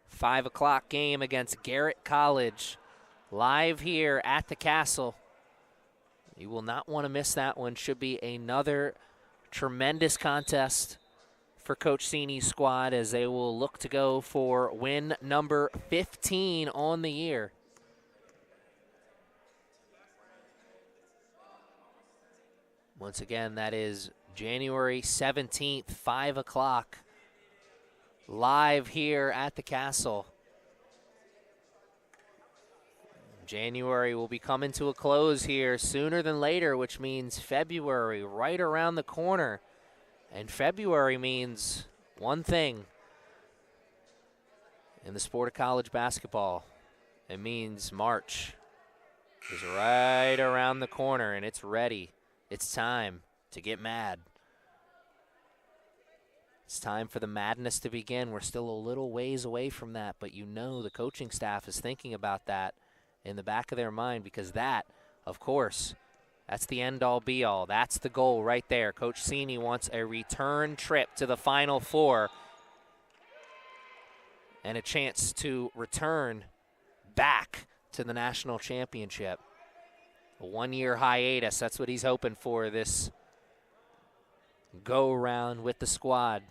5 o'clock game against Garrett College, live here at the Castle. You will not want to miss that one. Should be another tremendous contest for Coach Sini's squad as they will look to go for win number 15 on the year. Once again, that is January 17th, 5 o'clock, live here at the Castle. January will be coming to a close here sooner than later, which means February right around the corner. And February means one thing in the sport of college basketball. It means March is right around the corner, and it's ready. It's time to get mad. It's time for the madness to begin. We're still a little ways away from that, but you know the coaching staff is thinking about that in the back of their mind because that, of course, that's the end-all, be-all. That's the goal right there. Coach Sini wants a return trip to the Final Four and a chance to return back to the national championship. A 1-year hiatus, that's what he's hoping for this go-around with the squad.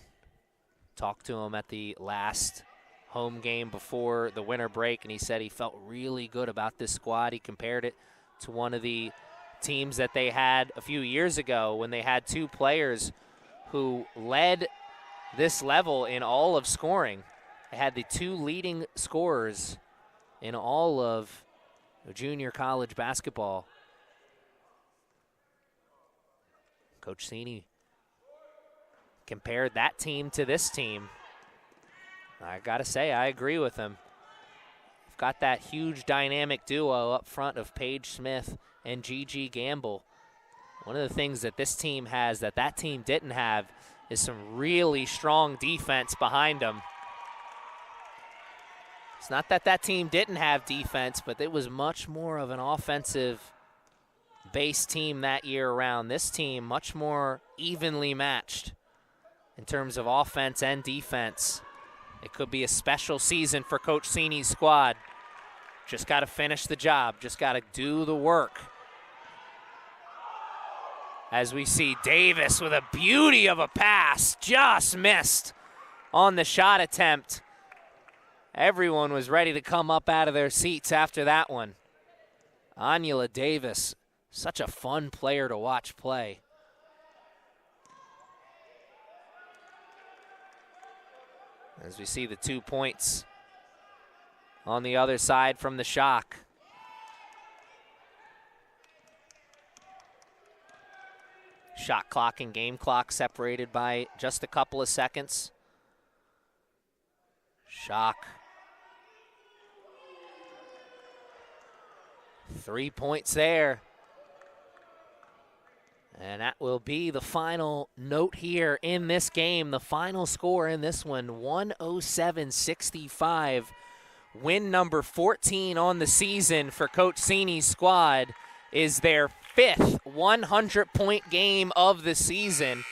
Talked to him at the last home game before the winter break, and he said he felt really good about this squad. He compared it to one of the teams that they had a few years ago when they had 2 players who led this level in all of scoring. They had the 2 leading scorers in all of junior college basketball. Coach Cini compared that team to this team. I gotta say, I agree with him. We've got that huge dynamic duo up front of Paige Smith and Gigi Gamble. One of the things that this team has that that team didn't have is some really strong defense behind them. It's not that that team didn't have defense, but it was much more of an offensive base team that year around. This team much more evenly matched in terms of offense and defense. It could be a special season for Coach Cini's squad. Just got to finish the job. Just got to do the work. As we see Davis with a beauty of a pass, just missed on the shot attempt. Everyone was ready to come up out of their seats after that one. Anula Davis, such a fun player to watch play. As we see the 2 points on the other side from the Shock. Shot clock and game clock separated by just a couple of seconds. Shock. 3 points there. And that will be the final note here in this game. The final score in this one, 107-65. Win number 14 on the season for Coach Cini's squad is their 5th 100-point game of the season.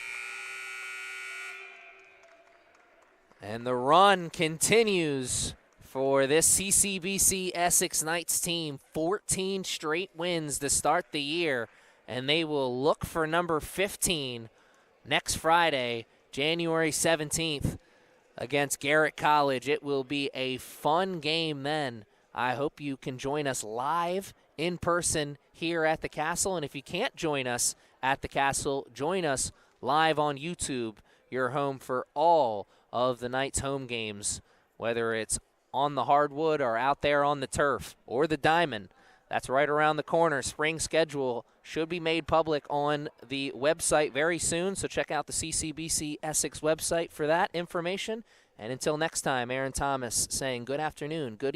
And the run continues for this CCBC Essex Knights team. 14 straight wins to start the year. And they will look for number 15 next Friday, January 17th, against Garrett College. It will be a fun game then. I hope you can join us live in person here at the Castle. And if you can't join us at the Castle, join us live on YouTube, your home for all of the Knights home games, whether it's on the hardwood or out there on the turf or the diamond. That's right around the corner. Spring schedule should be made public on the website very soon, so check out the CCBC Essex website for that information. And until next time, Aaron Thomas saying good afternoon, good evening.